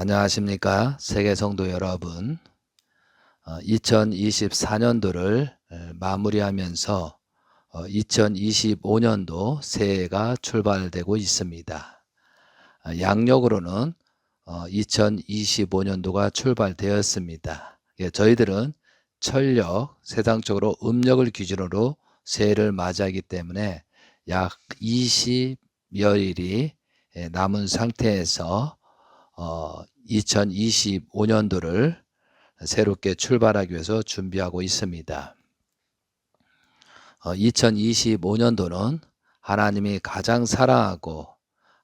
안녕하십니까 세계 성도 여러분. 2024년도를 마무리하면서 2025년도 새해가 출발되고 있습니다. 양력으로는 2025년도가 출발되었습니다. 저희들은 철력, 세상적으로 음력을 기준으로 새해를 맞이하기 때문에 약 20여일이 남은 상태에서 2025년도를 새롭게 출발하기 위해서 준비하고 있습니다. 2025년도는 하나님이 가장 사랑하고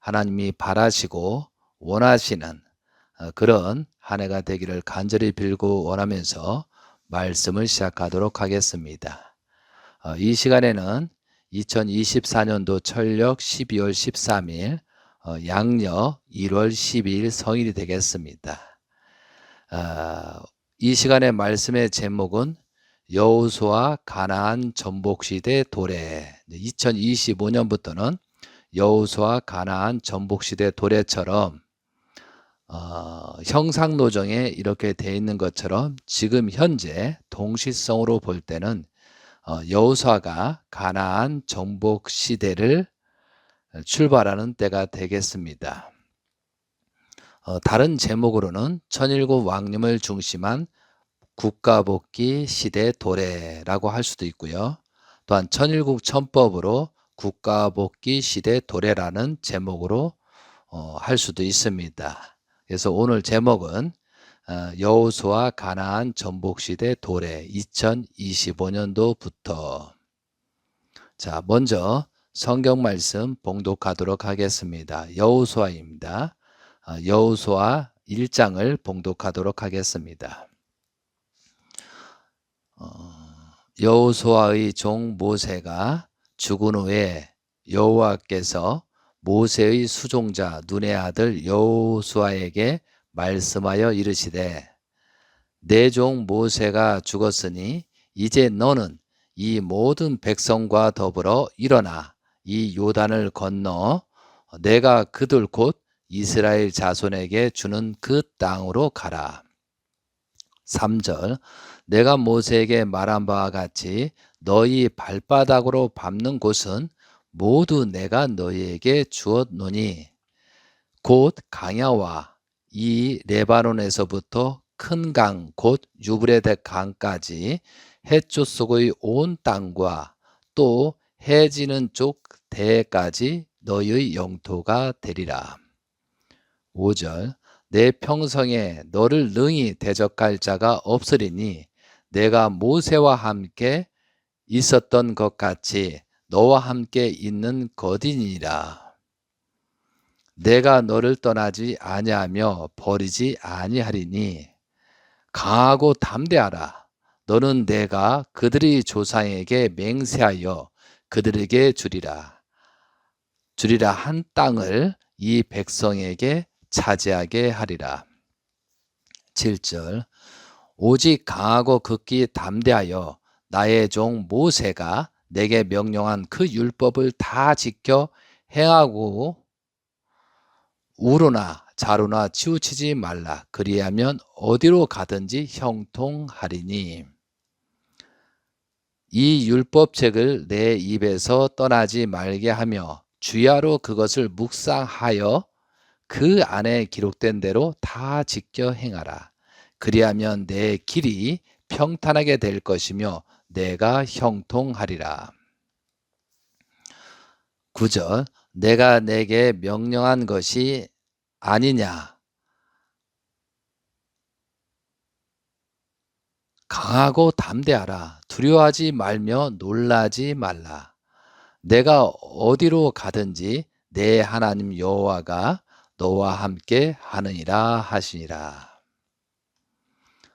하나님이 바라시고 원하시는 그런 한 해가 되기를 간절히 빌고 원하면서 말씀을 시작하도록 하겠습니다. 이 시간에는 2024년도 철력 12월 13일 양력 1월 12일 성일이 되겠습니다. 이 시간의 말씀의 제목은 여호수아 가나안 전복시대 도래. 2025년부터는 여호수아 가나안 전복시대 도래처럼 형상노정에 이렇게 되어 있는 것처럼 지금 현재 동시성으로 볼 때는 여호수아가 가나안 정복시대를 출발하는 때가 되겠습니다. 다른 제목으로는 천일국 왕림을 중심한 국가복귀 시대 도래라고 할 수도 있고요. 또한 천일국 천법으로 국가복귀 시대 도래라는 제목으로 할 수도 있습니다. 그래서 오늘 제목은 여호수아 가나안 전복시대 도래 2025년도부터. 자, 먼저 성경 말씀 봉독하도록 하겠습니다. 여호수아입니다. 여호수아 1장을 봉독하도록 하겠습니다. 여호수아의 종 모세가 죽은 후에 여호와께서 모세의 수종자 눈의 아들 여호수아에게 말씀하여 이르시되 내 종 모세가 죽었으니 이제 너는 이 모든 백성과 더불어 일어나 이 요단을 건너 내가 그들 곧 이스라엘 자손에게 주는 그 땅으로 가라. 3절 내가 모세에게 말한 바와 같이 너희 발바닥으로 밟는 곳은 모두 내가 너희에게 주었노니 곧 강야와 이 레바논에서부터 큰 강 곧 유브레데 강까지 해쪽 속의 온 땅과 또 해지는 쪽 대까지 너희의 영토가 되리라. 5절 내 평성에 너를 능히 대적할 자가 없으리니 내가 모세와 함께 있었던 것 같이 너와 함께 있는 것이니라. 내가 너를 떠나지 아니하며 버리지 아니하리니 강하고 담대하라. 너는 내가 그들의 조상에게 맹세하여 그들에게 주리라 한 땅을 이 백성에게 차지하게 하리라. 7절 오직 강하고 극히 담대하여 나의 종 모세가 내게 명령한 그 율법을 다 지켜 행하고 우로나 자로나 치우치지 말라. 그리하면 어디로 가든지 형통하리니. 이 율법책을 내 입에서 떠나지 말게 하며 주야로 그것을 묵상하여 그 안에 기록된 대로 다 지켜 행하라. 그리하면 내 길이 평탄하게 될 것이며 내가 형통하리라. 9절 내가 내게 명령한 것이 아니냐. 강하고 담대하라. 두려워하지 말며 놀라지 말라. 내가 어디로 가든지 내 하나님 여호와가 너와 함께 하느니라 하시니라.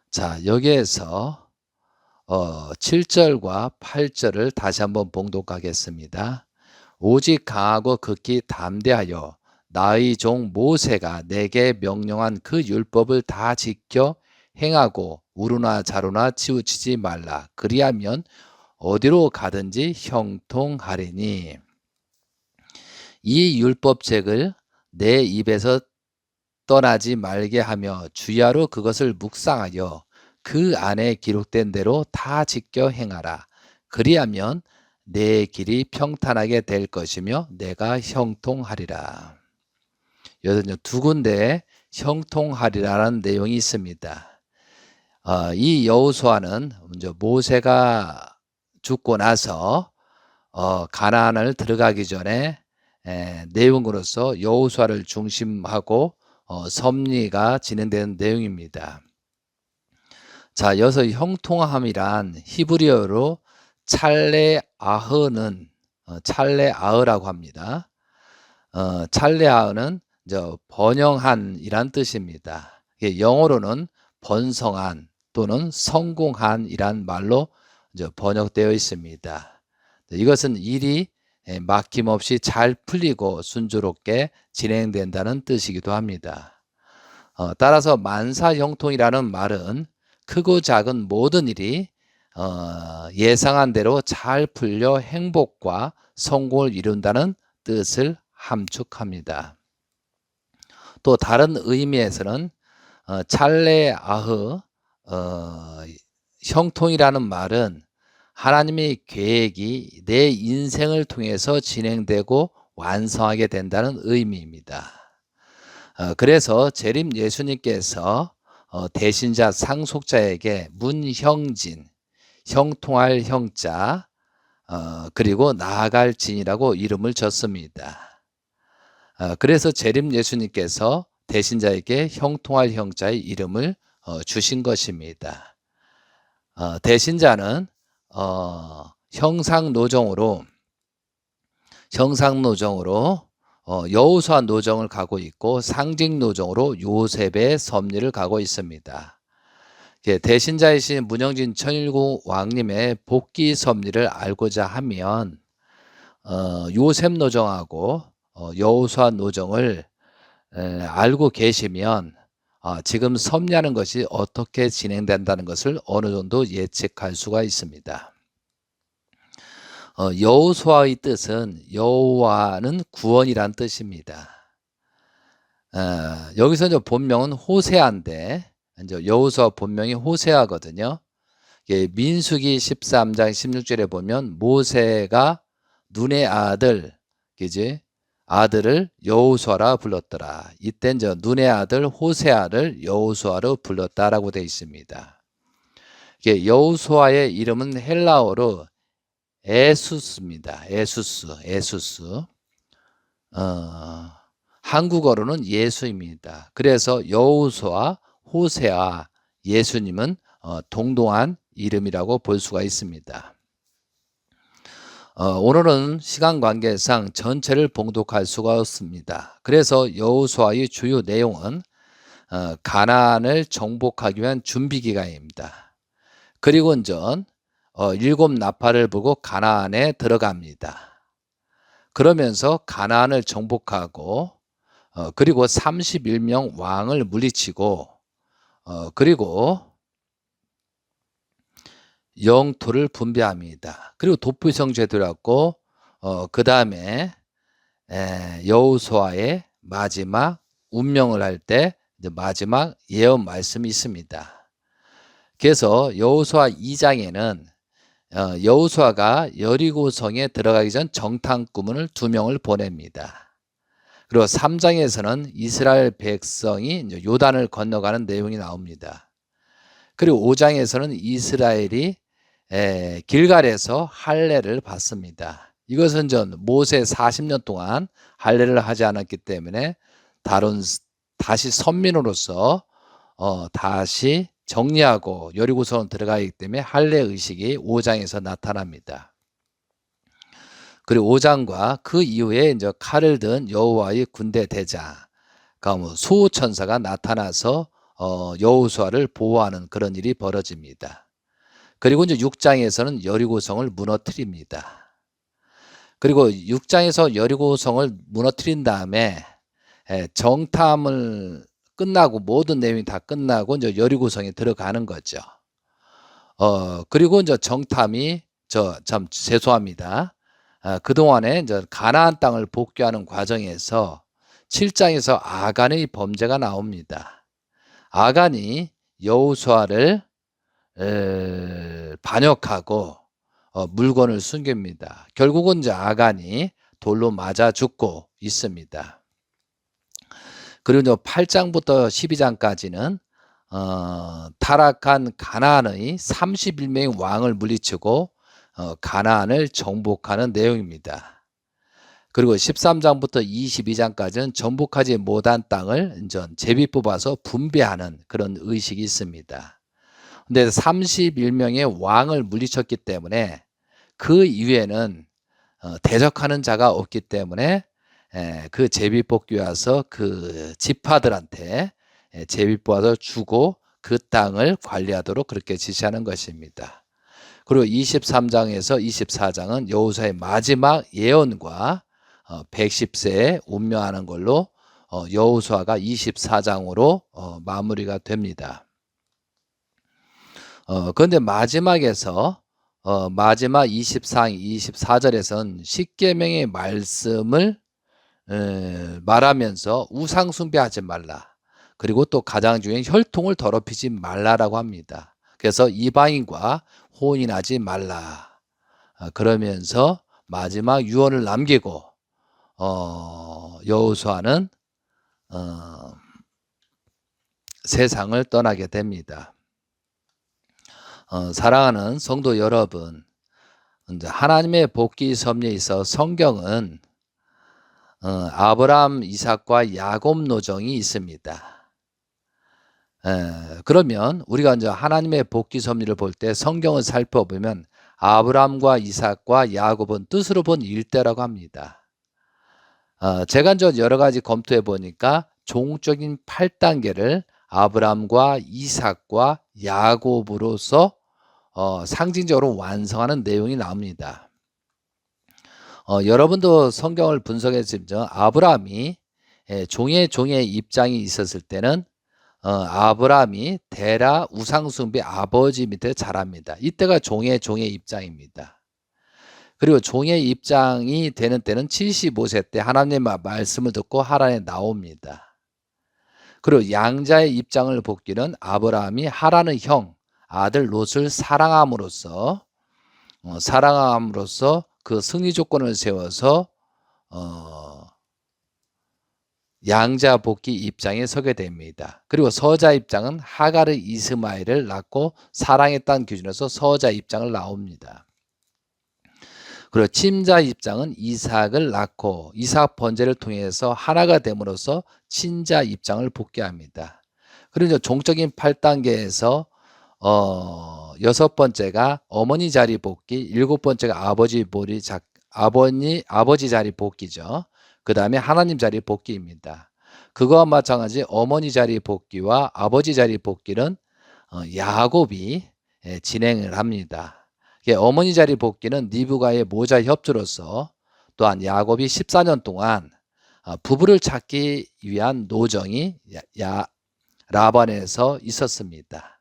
자, 여기에서 7절과 8절을 다시 한번 봉독하겠습니다. 오직 강하고 극히 담대하여 나의 종 모세가 내게 명령한 그 율법을 다 지켜 행하고 우루나 자루나 치우치지 말라. 그리하면 어디로 가든지 형통하리니. 이 율법책을 내 입에서 떠나지 말게 하며 주야로 그것을 묵상하여 그 안에 기록된 대로 다 지켜 행하라. 그리하면 내 길이 평탄하게 될 것이며 내가 형통하리라. 여기서 두 군데 형통하리라는 내용이 있습니다. 이 여호수아는 먼저 모세가 죽고 나서 가나안을 들어가기 전에 내용으로서 여호수아를 중심하고 섭리가 진행되는 내용입니다. 자, 여기서 형통함이란 히브리어로 찰레아흐라고 합니다. 찰레아흐는 번영한이란 뜻입니다. 영어로는 번성한 또는 성공한이란 말로 번역되어 있습니다. 이것은 일이 막힘없이 잘 풀리고 순조롭게 진행된다는 뜻이기도 합니다. 따라서 만사형통이라는 말은 크고 작은 모든 일이 예상한 대로 잘 풀려 행복과 성공을 이룬다는 뜻을 함축합니다. 또 다른 의미에서는 찰레아흐 형통이라는 말은 하나님의 계획이 내 인생을 통해서 진행되고 완성하게 된다는 의미입니다. 그래서 재림 예수님께서 대신자 상속자에게 문형진, 형통할 형자, 그리고 나아갈 진이라고 이름을 줬습니다. 그래서 재림 예수님께서 대신자에게 형통할 형자의 이름을 주신 것입니다. 대신자는 형상노정으로 여호수아 노정을 가고 있고 상징노정으로 요셉의 섭리를 가고 있습니다. 대신자이신 문영진 천일구 왕님의 복귀 섭리를 알고자 하면 요셉 노정하고 여호수아 노정을 알고 계시면 지금 섭리하는 것이 어떻게 진행된다는 것을 어느 정도 예측할 수가 있습니다. 여호수아의 뜻은 여호와는 구원이란 뜻입니다. 여기서 이제 본명은 호세아인데 여호수아 본명이 호세아거든요. 민수기 13장 16절에 보면 모세가 눈의 아들을 여호수아라 불렀더라. 이때 눈의 아들 호세아를 여호수아로 불렀다라고 되어 있습니다. 여호수아의 이름은 헬라어로 에수스입니다. 에수스. 한국어로는 예수입니다. 그래서 여호수아, 호세아, 예수님은 동등한 이름이라고 볼 수가 있습니다. 오늘은 시간 관계상 전체를 봉독할 수가 없습니다. 그래서 여호수아의 주요 내용은 가나안을 정복하기 위한 준비 기간입니다. 그리고 7 나팔을 불고 가나안에 들어갑니다. 그러면서 가나안을 정복하고 그리고 31명 왕을 물리치고 그리고 영토를 분배합니다. 그리고 도피성 제도를 하고 그 다음에 여호수아의 마지막 운명을 할 때 마지막 예언 말씀이 있습니다. 그래서 여호수아 2장에는 여호수아가 여리고성에 들어가기 전 정탐 구문을 2명을 보냅니다. 그리고 3장에서는 이스라엘 백성이 요단을 건너가는 내용이 나옵니다. 그리고 5장에서는 이스라엘이 길갈에서 할례를 받습니다. 이것은 모세 40년 동안 할례를 하지 않았기 때문에 다시 선민으로서 다시 정리하고 여리고성으로 들어가기 때문에 할례 의식이 5장에서 나타납니다. 그리고 5장과 그 이후에 칼을 든 여호와의 군대 대장, 수호천사가 나타나서 여호수아를 보호하는 그런 일이 벌어집니다. 그리고 6장에서는 여리고성을 무너뜨립니다. 그리고 6장에서 여리고성을 무너뜨린 다음에 정탐을 끝나고 모든 내용이 다 끝나고 여리고성에 들어가는 거죠. 그리고 정탐이 참 죄송합니다. 그동안에 가나안 땅을 복귀하는 과정에서 7장에서 아간의 범죄가 나옵니다. 아간이 여호수아를 반역하고 물건을 숨깁니다. 결국은 이제 아간이 돌로 맞아 죽고 있습니다. 그리고 8장부터 12장까지는 타락한 가나안의 31명의 왕을 물리치고 가나안을 정복하는 내용입니다. 그리고 13장부터 22장까지는 정복하지 못한 땅을 제비 뽑아서 분배하는 그런 의식이 있습니다. 근데 31명의 왕을 물리쳤기 때문에 그 이후에는 대적하는 자가 없기 때문에 그 제비 뽑기 와서 그 지파들한테 제비 뽑아서 주고 그 땅을 관리하도록 그렇게 지시하는 것입니다. 그리고 23장에서 24장은 여호수아의 마지막 예언과 110세에 운명하는 걸로 여호수아가 24장으로 마무리가 됩니다. 그런데 마지막에서 마지막 23, 24절에서는 십계명의 말씀을 말하면서 우상 숭배하지 말라. 그리고 또 가장 중요한 혈통을 더럽히지 말라라고 합니다. 그래서 이방인과 혼인하지 말라. 그러면서 마지막 유언을 남기고 여호수아는 세상을 떠나게 됩니다. 사랑하는 성도 여러분, 하나님의 복귀 섭리에 있어 성경은 아브라함, 이삭과 야곱 노정이 있습니다. 그러면 우리가 이제 하나님의 복귀 섭리를 볼 때 성경을 살펴보면 아브라함과 이삭과 야곱은 뜻으로 본 일대라고 합니다. 제가 이제 여러 가지 검토해 보니까 종적인 8단계를 아브라함과 이삭과 야곱으로서 상징적으로 완성하는 내용이 나옵니다. 여러분도 성경을 분석했지만 아브라함이 종의 입장이 있었을 때는 아브라함이 데라 우상숭배 아버지 밑에 자랍니다. 이때가 종의 입장입니다. 그리고 종의 입장이 되는 때는 75세 때 하나님의 말씀을 듣고 하란에 나옵니다. 그리고 양자의 입장을 복기는 아브라함이 하란의 형 아들 롯을 사랑함으로써 그 승리 조건을 세워서 양자 복귀 입장에 서게 됩니다. 그리고 서자 입장은 하갈의 이스마엘을 낳고 사랑했다는 기준에서 서자 입장을 나옵니다. 그리고 친자 입장은 이삭을 낳고 이삭 번제를 통해서 하나가 됨으로써 친자 입장을 복귀합니다. 그리고 종적인 8단계에서 6번째가 어머니 자리 복귀, 7번째가 아버지 자리 복귀죠. 그 다음에 하나님 자리 복귀입니다. 그거와 마찬가지 어머니 자리 복귀와 아버지 자리 복귀는 야곱이 진행을 합니다. 어머니 자리 복귀는 리브가의 모자 협조로서 또한 야곱이 14년 동안 부부를 찾기 위한 노정이 라반에서 있었습니다.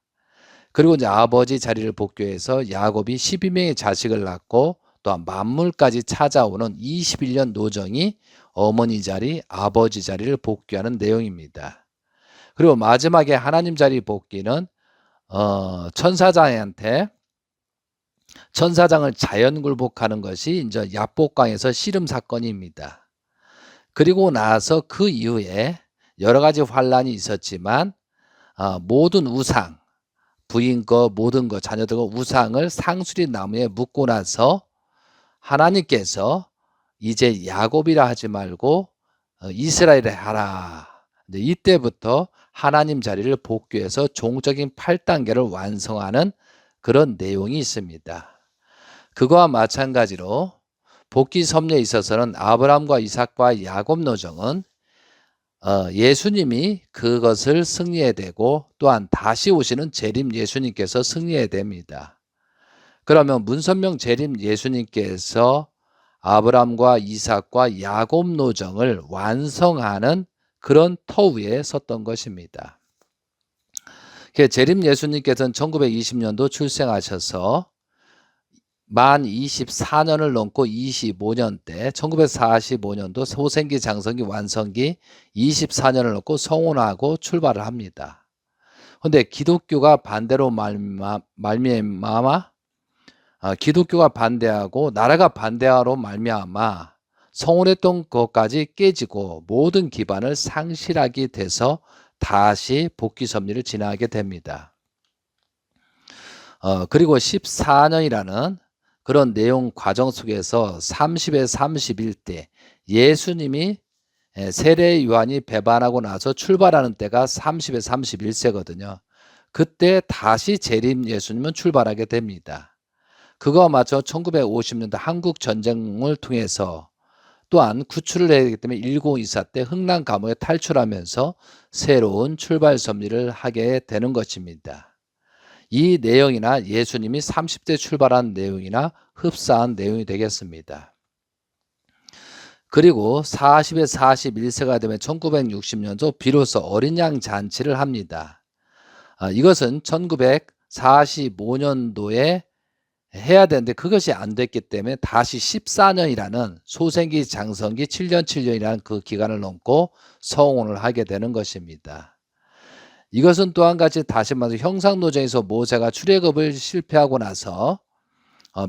그리고 이제 아버지 자리를 복귀해서 야곱이 12명의 자식을 낳고 또한 만물까지 찾아오는 21년 노정이 어머니 자리, 아버지 자리를 복귀하는 내용입니다. 그리고 마지막에 하나님 자리 복귀는 천사장을 자연 굴복하는 것이 이제 야복강에서 씨름 사건입니다. 그리고 나서 그 이후에 여러 가지 환란이 있었지만 모든 우상, 부인 거 모든 거 자녀들 거 우상을 상수리 나무에 묶고 나서 하나님께서 이제 야곱이라 하지 말고 이스라엘에 하라. 이때부터 하나님 자리를 복귀해서 종적인 8단계를 완성하는 그런 내용이 있습니다. 그거와 마찬가지로 복귀 섭리에 있어서는 아브라함과 이삭과 야곱 노정은 예수님이 그것을 승리해야 되고 또한 다시 오시는 재림 예수님께서 승리해야 됩니다. 그러면 문선명 재림 예수님께서 아브라함과 이삭과 야곱 노정을 완성하는 그런 터 위에 섰던 것입니다. 재림 예수님께서는 1920년도 출생하셔서 만 24년을 넘고 25년 때 1945년도 소생기 장성기 완성기 24년을 넘고 성혼하고 출발을 합니다. 근데 기독교가 반대로 말미암아 기독교가 반대하고 나라가 반대하로 말미암아 성혼했던 것까지 깨지고 모든 기반을 상실하게 돼서 다시 복귀 섭리를 진행하게 됩니다. 그리고 14년이라는 그런 내용 과정 속에서 30에 31대 예수님이 세례 요한이 배반하고 나서 출발하는 때가 30에 31세거든요. 그때 다시 재림 예수님은 출발하게 됩니다. 그거와 맞춰 1950년대 한국 전쟁을 통해서 또한 구출을 해야 되기 때문에 1024 때 흥남 감옥에 탈출하면서 새로운 출발 섭리를 하게 되는 것입니다. 이 내용이나 예수님이 30대 출발한 내용이나 흡사한 내용이 되겠습니다. 그리고 40에 41세가 되면 1960년도 비로소 어린 양 잔치를 합니다. 이것은 1945년도에 해야 되는데 그것이 안 됐기 때문에 다시 14년이라는 소생기 장성기 7년 7년이라는 그 기간을 넘고 성혼을 하게 되는 것입니다. 이것은 또 한 가지 다시 말해서 형상노정에서 모세가 출애굽을 실패하고 나서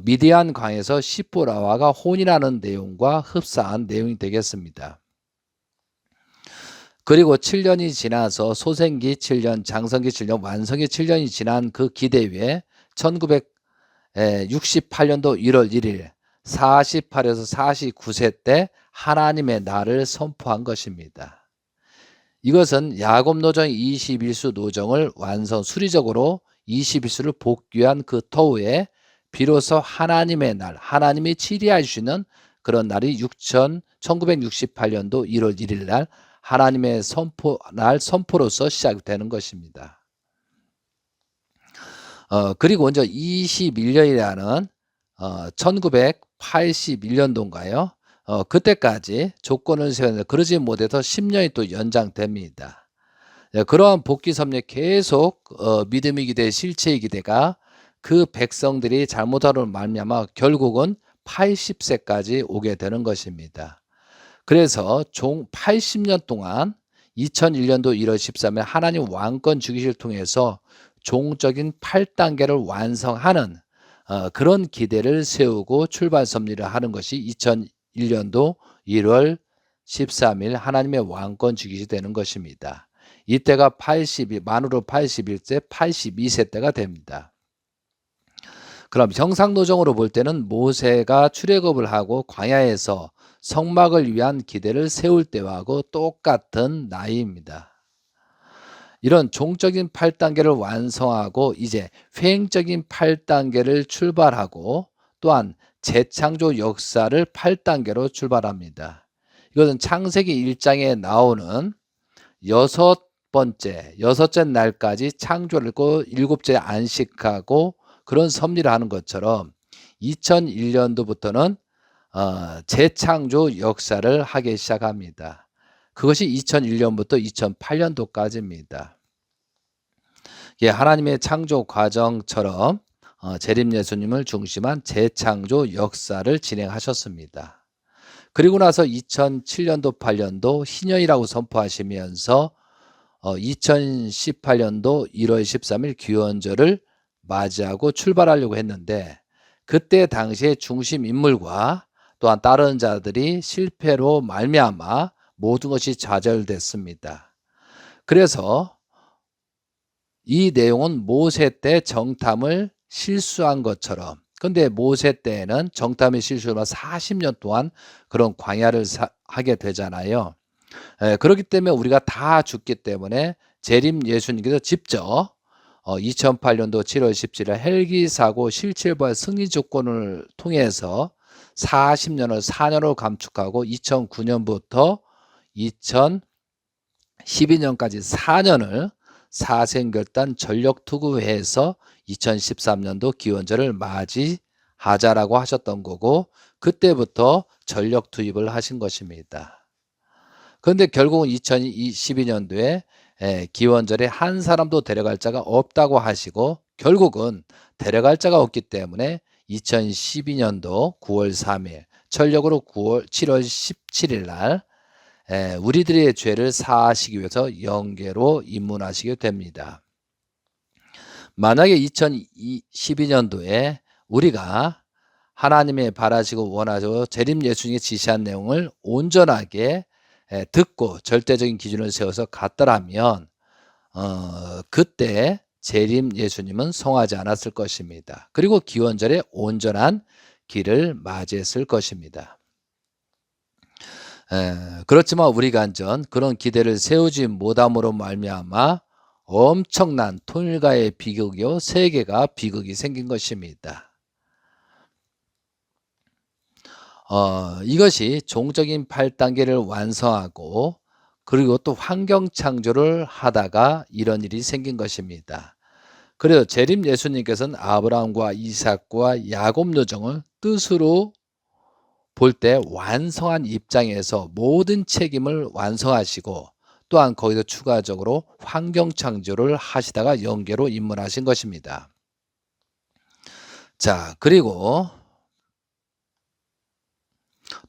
미디안 광에서 시보라와가 혼인하는 내용과 흡사한 내용이 되겠습니다. 그리고 7년이 지나서 소생기 7년, 장성기 7년, 완성기 7년이 지난 그 기대 위에 1968년도 1월 1일 48에서 49세 때 하나님의 날을 선포한 것입니다. 이것은 야곱 노정 21수 노정을 완성 수리적으로 21수를 복귀한 그 터후에 비로소 하나님의 날, 하나님이 치리하시는 그런 날이 1968년도 1월 1일 날 하나님의 선포로서 시작되는 것입니다. 그리고 이제 21년이라는 1981년도인가요? 그때까지 조건을 세웠는데 그러지 못해서 10년이 또 연장됩니다. 그러한 복귀 섭리 계속 믿음의 기대, 실체의 기대가 그 백성들이 잘못하로 말미암아 결국은 80세까지 오게 되는 것입니다. 그래서 총 80년 동안 2001년도 1월 13일 하나님 왕권 주기식을 통해서 종적인 8단계를 완성하는 그런 기대를 세우고 출발 섭리를 하는 것이 2001년도 1월 13일 하나님의 왕권 주기식이 되는 것입니다. 이때가 만으로 81세, 82세 때가 됩니다. 그럼 형상노정으로 볼 때는 모세가 출애굽을 하고 광야에서 성막을 위한 기대를 세울 때하고 똑같은 나이입니다. 이런 종적인 8단계를 완성하고 이제 횡적인 8단계를 출발하고 또한 재창조 역사를 8단계로 출발합니다. 이것은 창세기 1장에 나오는 여섯째 날까지 창조를 했고 7째 안식하고 그런 섭리를 하는 것처럼 2001년도부터는 재창조 역사를 하기 시작합니다. 그것이 2001년부터 2008년도까지입니다. 하나님의 창조 과정처럼 재림 예수님을 중심한 재창조 역사를 진행하셨습니다. 그리고 나서 2007년도 8년도 희년이라고 선포하시면서 2018년도 1월 13일 귀원절을 맞이하고 출발하려고 했는데 그때 당시에 중심 인물과 또한 다른 자들이 실패로 말미암아 모든 것이 좌절됐습니다. 그래서 이 내용은 모세 때 정탐을 실수한 것처럼 근데 모세 때에는 정탐의 실수로 40년 동안 그런 광야를 하게 되잖아요. 그렇기 때문에 우리가 다 죽기 때문에 재림 예수님께서 직접 2008년도 7월 17일 헬기 사고 실체부활 승리 조건을 통해서 40년을 4년으로 감축하고 2009년부터 2012년까지 4년을 사생결단 전력투구해서 2013년도 기원절을 맞이하자라고 하셨던 거고 그때부터 전력 투입을 하신 것입니다. 그런데 결국은 2012년도에 기원절에 한 사람도 데려갈 자가 없다고 하시고 결국은 데려갈 자가 없기 때문에 2012년도 9월 3일, 철력으로 7월 17일 날 우리들의 죄를 사하시기 위해서 영계로 입문하시게 됩니다. 만약에 2012년도에 우리가 하나님의 바라시고 원하시고 재림 예수님이 지시한 내용을 온전하게 듣고 절대적인 기준을 세워서 갔더라면 그때 재림 예수님은 성하지 않았을 것입니다. 그리고 기원절에 온전한 길을 맞이했을 것입니다. 그렇지만 우리가 안전 그런 기대를 세우지 못함으로 말미암아 엄청난 통일가의 비극이요 세계가 비극이 생긴 것입니다. 이것이 종적인 8단계를 완성하고 그리고 또 환경 창조를 하다가 이런 일이 생긴 것입니다. 그래서 재림 예수님께서는 아브라함과 이삭과 야곱 여정을 뜻으로 볼 때 완성한 입장에서 모든 책임을 완성하시고 또한 거기서 추가적으로 환경 창조를 하시다가 영계로 입문하신 것입니다. 자, 그리고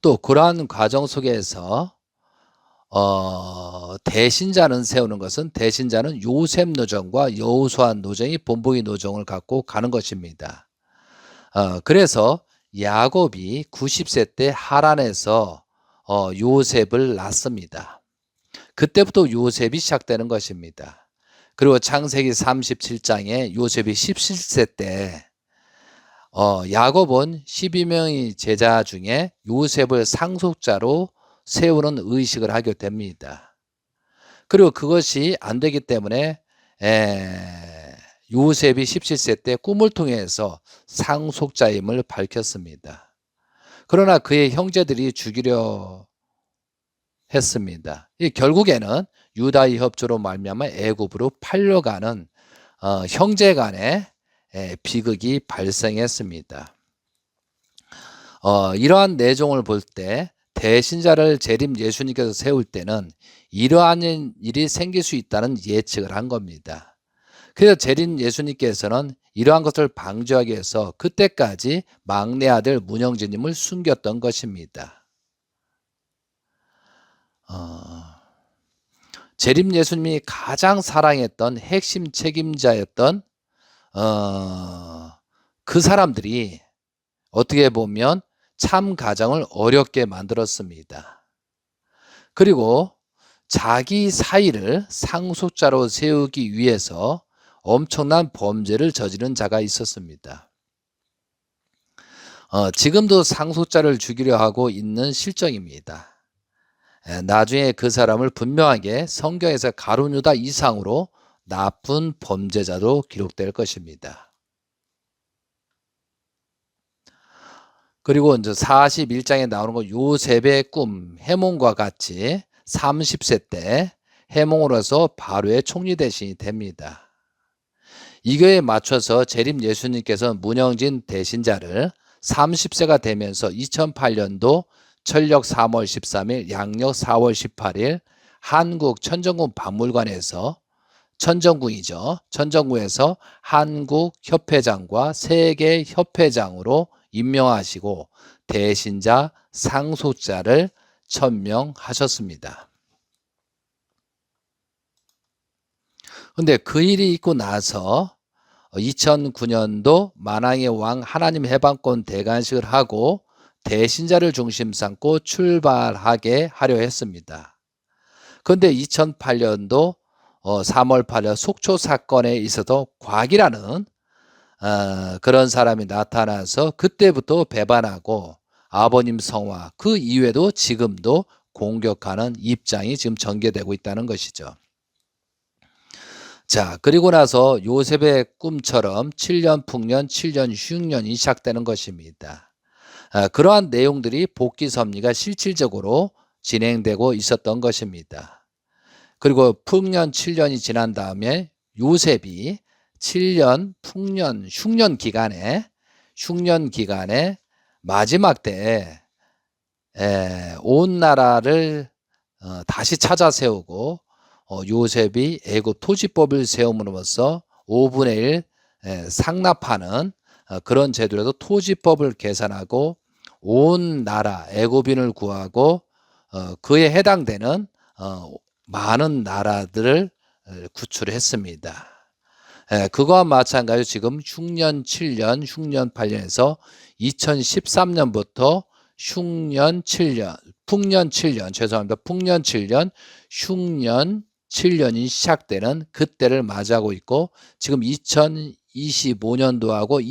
또 그러한 과정 속에서 대신자는 세우는 것은 대신자는 요셉 노정과 여호수아 노정이 본보기 노정을 갖고 가는 것입니다. 그래서 야곱이 90세 때 하란에서 요셉을 낳습니다. 그때부터 요셉이 시작되는 것입니다. 그리고 창세기 37장에 요셉이 17세 때 야곱은 12명의 제자 중에 요셉을 상속자로 세우는 의식을 하게 됩니다. 그리고 그것이 안 되기 때문에 요셉이 17세 때 꿈을 통해서 상속자임을 밝혔습니다. 그러나 그의 형제들이 죽이려 했습니다. 결국에는 유다의 협조로 말미암아 애굽으로 팔려가는 형제 간의 비극이 발생했습니다. 이러한 내용을 볼 때 대신자를 재림 예수님께서 세울 때는 이러한 일이 생길 수 있다는 예측을 한 겁니다. 그래서 재림 예수님께서는 이러한 것을 방지하기 위해서 그때까지 막내 아들 문영진님을 숨겼던 것입니다. 재림 예수님이 가장 사랑했던 핵심 책임자였던 그 사람들이 어떻게 보면 참 가정을 어렵게 만들었습니다. 그리고 자기 사이를 상속자로 세우기 위해서 엄청난 범죄를 저지른 자가 있었습니다. 지금도 상속자를 죽이려 하고 있는 실정입니다. 나중에 그 사람을 분명하게 성경에서 가룟 유다 이상으로 나쁜 범죄자로 기록될 것입니다. 그리고 이제 41장에 나오는 거 요셉의 꿈, 해몽과 같이 30세 때 해몽으로서 바로의 총리 대신이 됩니다. 이거에 맞춰서 재림 예수님께서 문영진 대신자를 30세가 되면서 2008년도 철력 3월 13일, 양력 4월 18일 한국 천정궁 박물관에서 천정궁이죠. 천정궁에서 한국 협회장과 세계 협회장으로 임명하시고 대신자 상속자를 천명하셨습니다. 근데 그 일이 있고 나서 2009년도 만왕의 왕 하나님 해방권 대관식을 하고 대신자를 중심 삼고 출발하게 하려 했습니다. 그런데 2008년도 3월 8일 속초 사건에 있어서 곽이라는 그런 사람이 나타나서 그때부터 배반하고 아버님 성화 그 이외에도 지금도 공격하는 입장이 지금 전개되고 있다는 것이죠. 자, 그리고 나서 요셉의 꿈처럼 7년 풍년, 7년 흉년이 시작되는 것입니다. 그러한 내용들이 복귀 섭리가 실질적으로 진행되고 있었던 것입니다. 그리고 풍년 7년이 지난 다음에 요셉이 7년 풍년 흉년 기간에 마지막 때에 온 나라를 다시 찾아 세우고 요셉이 애굽 토지법을 세움으로써 5분의 1 상납하는 그런 제도라도 토지법을 개선하고 온 나라 애고빈을 구하고 그에 해당되는 많은 나라들을 구출했습니다. 그거와 마찬가지로 지금 흉년 7년, 흉년 8년에서 2013년부터 흉년 7년, 풍년 7년, 죄송합니다. 풍년 7년, 흉년 7년이 시작되는 그때를 맞이하고 있고 지금 2025년도하고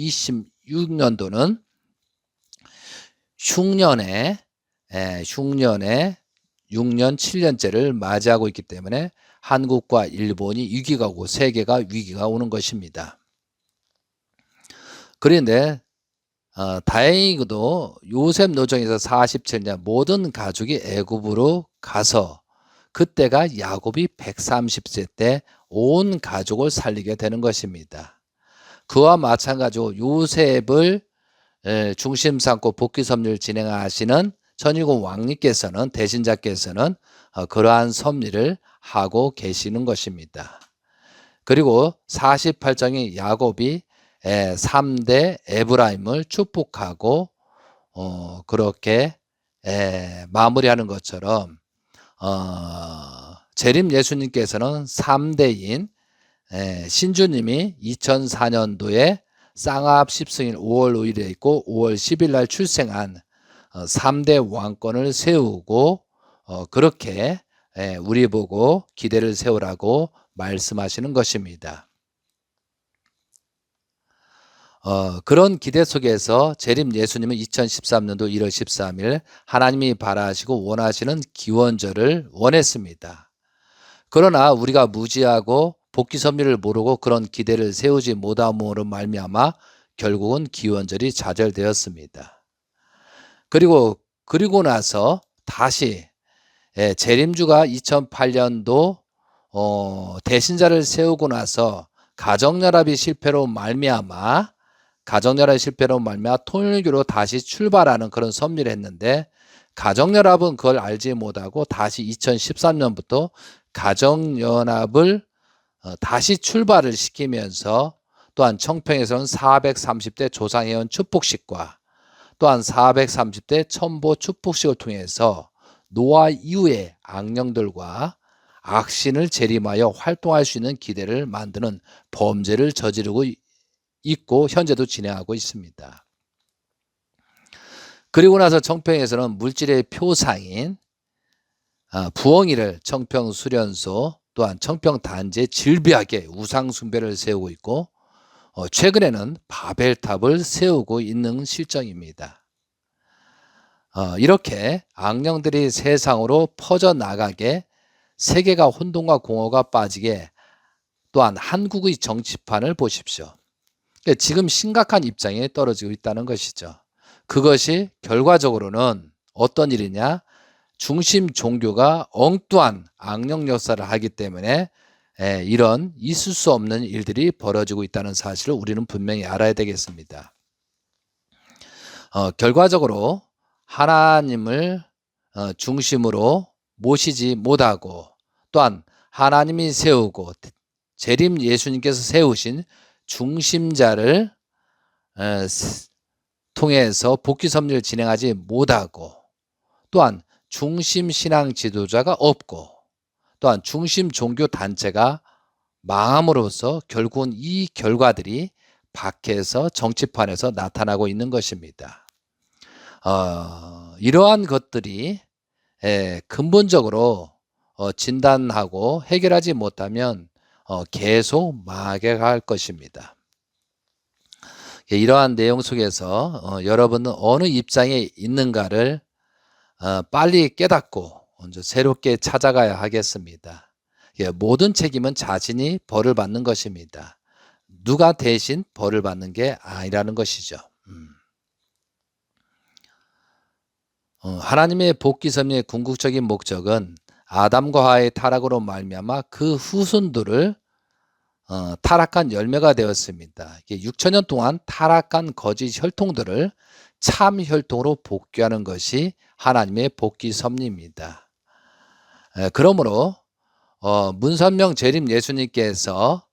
26년도는 흉년에 6년 7년째를 맞이하고 있기 때문에 한국과 일본이 위기가 오고 세계가 위기가 오는 것입니다. 그런데 다행히도 요셉 노정에서 47년 모든 가족이 애굽으로 가서 그때가 야곱이 130세 때 온 가족을 살리게 되는 것입니다. 그와 마찬가지로 요셉을 중심 삼고 복귀 섭리를 진행하시는 천일국 왕님께서는 대신자께서는 그러한 섭리를 하고 계시는 것입니다. 그리고 48장의 야곱이 3대 에브라임을 축복하고 그렇게 마무리하는 것처럼 재림 예수님께서는 3대인 신주님이 2004년도에 쌍합 10승일 5월 5일에 있고 5월 10일 날 출생한 3대 왕권을 세우고 그렇게 우리 보고 기대를 세우라고 말씀하시는 것입니다. 그런 기대 속에서 재림 예수님은 2013년도 1월 13일 하나님이 바라시고 원하시는 기원절을 원했습니다. 그러나 우리가 무지하고 복귀 섭리를 모르고 그런 기대를 세우지 못함으로 말미암아 결국은 기원절이 좌절되었습니다. 그리고 나서 다시 재림주가 2008년도 대신자를 세우고 나서 가정연합이 실패로 말미암아 통일교로 다시 출발하는 그런 섭리를 했는데 가정연합은 그걸 알지 못하고 다시 2013년부터 가정연합을 다시 출발을 시키면서 또한 청평에서는 430대 조상회원 축복식과 또한 430대 첨보 축복식을 통해서 노아 이후의 악령들과 악신을 재림하여 활동할 수 있는 기대를 만드는 범죄를 저지르고 있고 현재도 진행하고 있습니다. 그리고 나서 청평에서는 물질의 표상인 부엉이를 청평수련소 또한 청평단지에 질비하게 우상숭배를 세우고 있고 최근에는 바벨탑을 세우고 있는 실정입니다. 이렇게 악령들이 세상으로 퍼져나가게 세계가 혼돈과 공허가 빠지게 또한 한국의 정치판을 보십시오. 지금 심각한 입장에 떨어지고 있다는 것이죠. 그것이 결과적으로는 어떤 일이냐? 중심 종교가 엉뚱한 악령 역사를 하기 때문에 이런 있을 수 없는 일들이 벌어지고 있다는 사실을 우리는 분명히 알아야 되겠습니다. 결과적으로 하나님을 중심으로 모시지 못하고 또한 하나님이 세우고 재림 예수님께서 세우신 중심자를 통해서 복귀 섭리를 진행하지 못하고 또한 중심 신앙 지도자가 없고 또한 중심 종교 단체가 망함으로써 결국은 이 결과들이 밖에서 정치판에서 나타나고 있는 것입니다. 이러한 것들이 근본적으로 진단하고 해결하지 못하면 계속 망하게 갈 것입니다. 이러한 내용 속에서 여러분은 어느 입장에 있는가를 빨리 깨닫고 먼저 새롭게 찾아가야 하겠습니다. 모든 책임은 자신이 벌을 받는 것입니다. 누가 대신 벌을 받는 게 아니라는 것이죠. 하나님의 복귀 섭리의 궁극적인 목적은 아담과 하와의 타락으로 말미암아 그 후손들을 타락한 열매가 되었습니다. 6천년 동안 타락한 거짓 혈통들을 참 혈통으로 복귀하는 것이 하나님의 복귀 섭리입니다. 그러므로 문선명 재림 예수님께서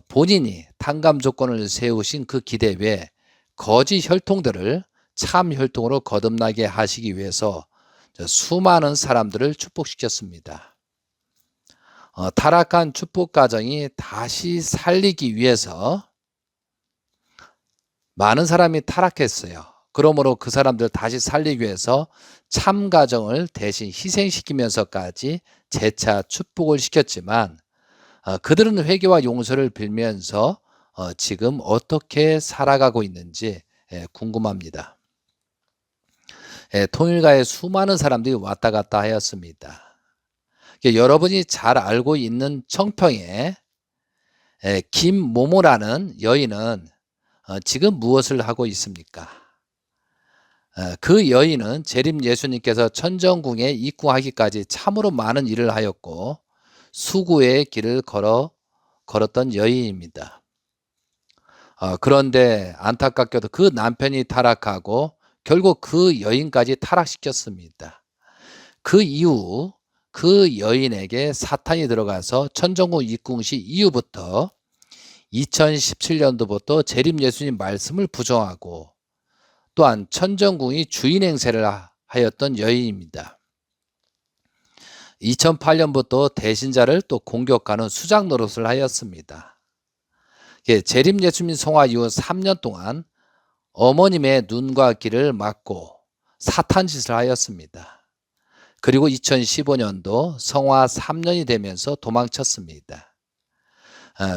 본인이 탕감 조건을 세우신 그 기대 외에 거짓 혈통들을 참 혈통으로 거듭나게 하시기 위해서 수많은 사람들을 축복시켰습니다. 타락한 축복 가정이 다시 살리기 위해서 많은 사람이 타락했어요. 그러므로 그 사람들 다시 살리기 위해서 참 가정을 대신 희생시키면서까지 재차 축복을 시켰지만 그들은 회개와 용서를 빌면서 지금 어떻게 살아가고 있는지 궁금합니다. 통일가에 수많은 사람들이 왔다 갔다 하였습니다. 여러분이 잘 알고 있는 청평에 김모모라는 여인은 지금 무엇을 하고 있습니까? 그 여인은 재림 예수님께서 천정궁에 입궁하기까지 참으로 많은 일을 하였고 수구의 길을 걸었던 여인입니다. 그런데 안타깝게도 그 남편이 타락하고 결국 그 여인까지 타락시켰습니다. 그 이후 그 여인에게 사탄이 들어가서 천정궁 입궁시 이후부터 2017년도부터 재림 예수님 말씀을 부정하고 또한 천정궁이 주인 행세를 하였던 여인입니다. 2008년부터 대신자를 또 공격하는 수작 노릇을 하였습니다. 재림 예수님 성화 이후 3년 동안 어머님의 눈과 귀를 막고 사탄 짓을 하였습니다. 그리고 2015년도 성화 3년이 되면서 도망쳤습니다.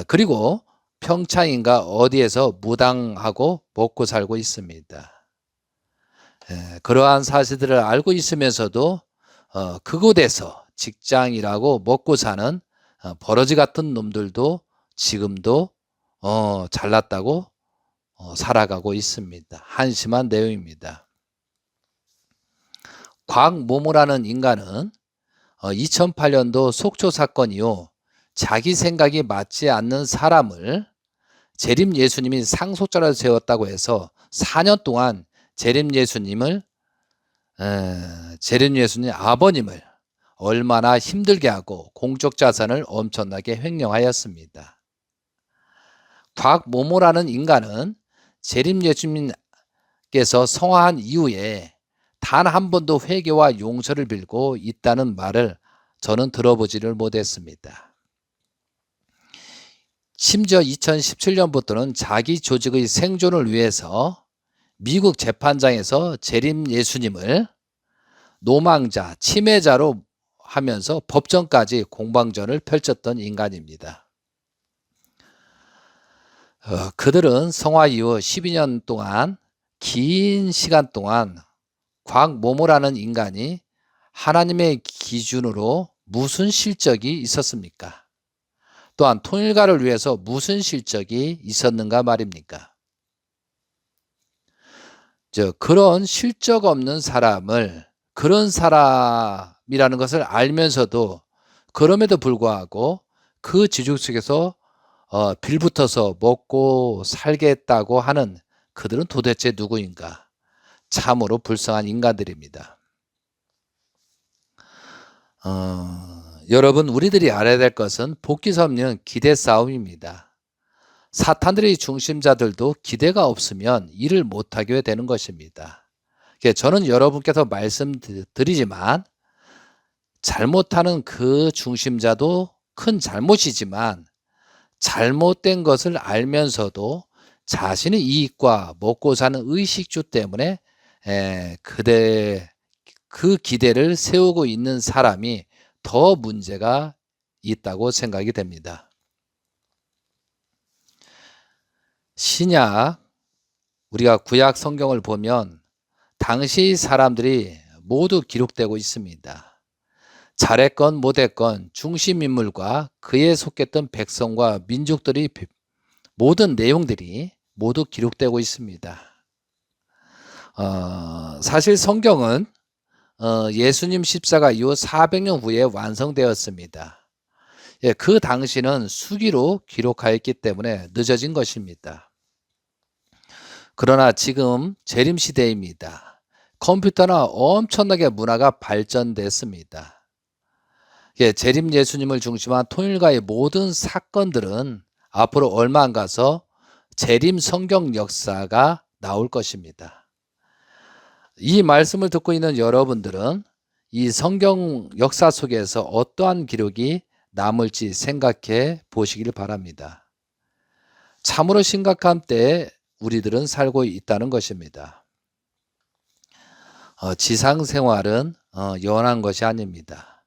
그리고 평창인가 어디에서 무당하고 먹고 살고 있습니다. 그러한 사실들을 알고 있으면서도 그곳에서 직장이라고 먹고 사는 버러지 같은 놈들도 지금도 잘났다고 살아가고 있습니다. 한심한 내용입니다. 곽모모라는 인간은 2008년도 속초 사건 이후 자기 생각이 맞지 않는 사람을 재림 예수님이 상속자로 세웠다고 해서 4년 동안 재림 예수님 아버님을 얼마나 힘들게 하고 공적 자산을 엄청나게 횡령하였습니다. 곽모모라는 인간은 재림 예수님께서 성화한 이후에 단 한 번도 회개와 용서를 빌고 있다는 말을 저는 들어보지를 못했습니다. 심지어 2017년부터는 자기 조직의 생존을 위해서 미국 재판장에서 재림 예수님을 노망자, 침해자로 하면서 법정까지 공방전을 펼쳤던 인간입니다. 그들은 성화 이후 12년 동안 긴 시간 동안 곽모모라는 인간이 하나님의 기준으로 무슨 실적이 있었습니까? 또한 통일가를 위해서 무슨 실적이 있었는가 말입니까? 그런 실적 없는 사람을 그런 사람이라는 것을 알면서도 그럼에도 불구하고 그 지juk 속에서 빌붙어서 먹고 살겠다고 하는 그들은 도대체 누구인가? 참으로 불쌍한 인간들입니다. 여러분, 우리들이 알아야 될 것은 복귀서 없는 기대 싸움입니다. 사탄들의 중심자들도 기대가 없으면 일을 못하게 되는 것입니다. 저는 여러분께서 말씀드리지만 잘못하는 그 중심자도 큰 잘못이지만 잘못된 것을 알면서도 자신의 이익과 먹고 사는 의식주 때문에 그 기대를 세우고 있는 사람이 더 문제가 있다고 생각이 됩니다. 신약, 우리가 구약 성경을 보면 당시 사람들이 모두 기록되고 있습니다. 잘했건 못했건 중심인물과 그에 속했던 백성과 민족들이 모든 내용들이 모두 기록되고 있습니다. 사실 성경은 예수님 십자가 이후 400년 후에 완성되었습니다. 그 당시는 수기로 기록하였기 때문에 늦어진 것입니다. 그러나 지금 재림시대입니다. 컴퓨터나 엄청나게 문화가 발전됐습니다. 재림 예수님을 중심한 통일가의 모든 사건들은 앞으로 얼마 안 가서 재림 성경 역사가 나올 것입니다. 이 말씀을 듣고 있는 여러분들은 이 성경 역사 속에서 어떠한 기록이 남을지 생각해 보시길 바랍니다. 참으로 심각한 때에 우리들은 살고 있다는 것입니다. 지상 생활은 영원한 것이 아닙니다.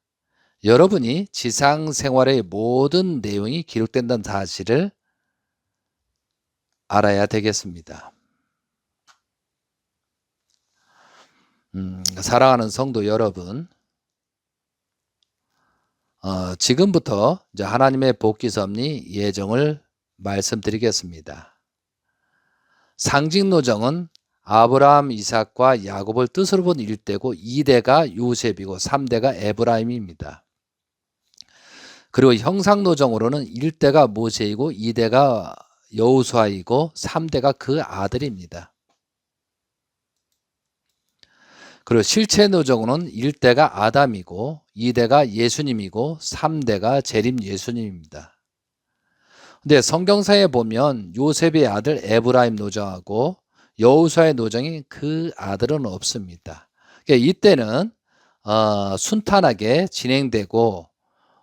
여러분이 지상 생활의 모든 내용이 기록된다는 사실을 알아야 되겠습니다. 사랑하는 성도 여러분, 지금부터 이제 하나님의 복귀 섭리 예정을 말씀드리겠습니다. 상징 노정은 아브라함, 이삭과 야곱을 뜻으로 본 1대고 2대가 요셉이고 3대가 에브라임입니다. 그리고 형상 노정으로는 1대가 모세이고 2대가 여호수아이고 3대가 그 아들입니다. 그리고 실체 노정으로는 1대가 아담이고 2대가 예수님이고 3대가 재림 예수님입니다. 근데 성경사에 보면 요셉의 아들 에브라임 노정하고 여호수아의 노정이 그 아들은 없습니다. 그러니까 이때는 순탄하게 진행되고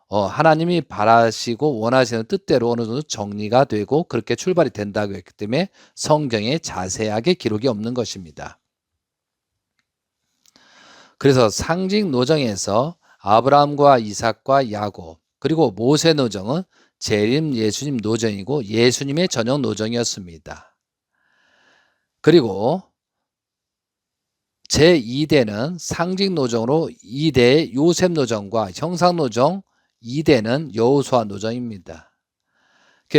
하나님이 바라시고 원하시는 뜻대로 어느 정도 정리가 되고 그렇게 출발이 된다고 했기 때문에 성경에 자세하게 기록이 없는 것입니다. 그래서 상징 노정에서 아브라함과 이삭과 야곱 그리고 모세 노정은 재림 예수님 노정이고 예수님의 전형 노정이었습니다. 그리고 제2대는 상징 노정으로 2대의 요셉 노정과 형상 노정 2대는 여호수아 노정입니다.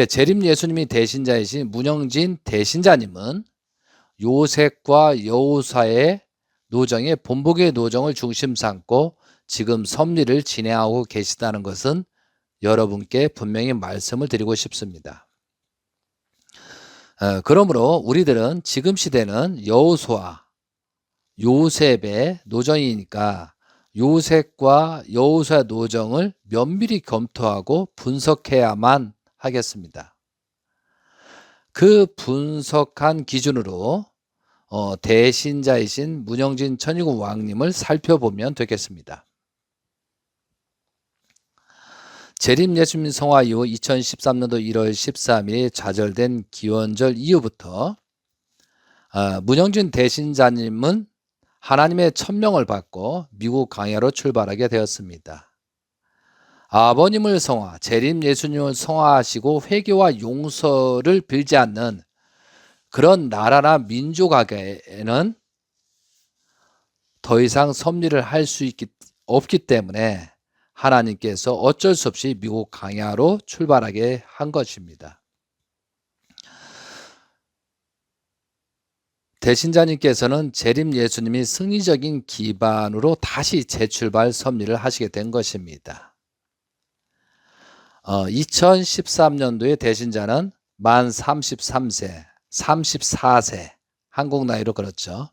재림 예수님이 대신자이신 문영진 대신자님은 요셉과 여호수아의 노정의 본복의 노정을 중심 삼고 지금 섭리를 진행하고 계시다는 것은 여러분께 분명히 말씀을 드리고 싶습니다. 그러므로 우리들은 지금 시대는 여호수아, 요셉의 노정이니까 요셉과 여호수아 노정을 면밀히 검토하고 분석해야만 하겠습니다. 그 분석한 기준으로 대신자이신 문영진 천일국 왕님을 살펴보면 되겠습니다. 재림 예수님 성화 이후 2013년도 1월 13일 좌절된 기원절 이후부터 문영진 대신자님은 하나님의 천명을 받고 미국 강야로 출발하게 되었습니다. 아버님을 성화, 재림 예수님을 성화하시고 회개와 용서를 빌지 않는 그런 나라나 민족에게는 더 이상 섭리를 할 수 없기 때문에 하나님께서 어쩔 수 없이 미국 강야로 출발하게 한 것입니다. 대신자님께서는 재림 예수님이 승리적인 기반으로 다시 재출발 섭리를 하시게 된 것입니다. 2013년도에 대신자는 만 33세, 34세, 한국 나이로 그렇죠.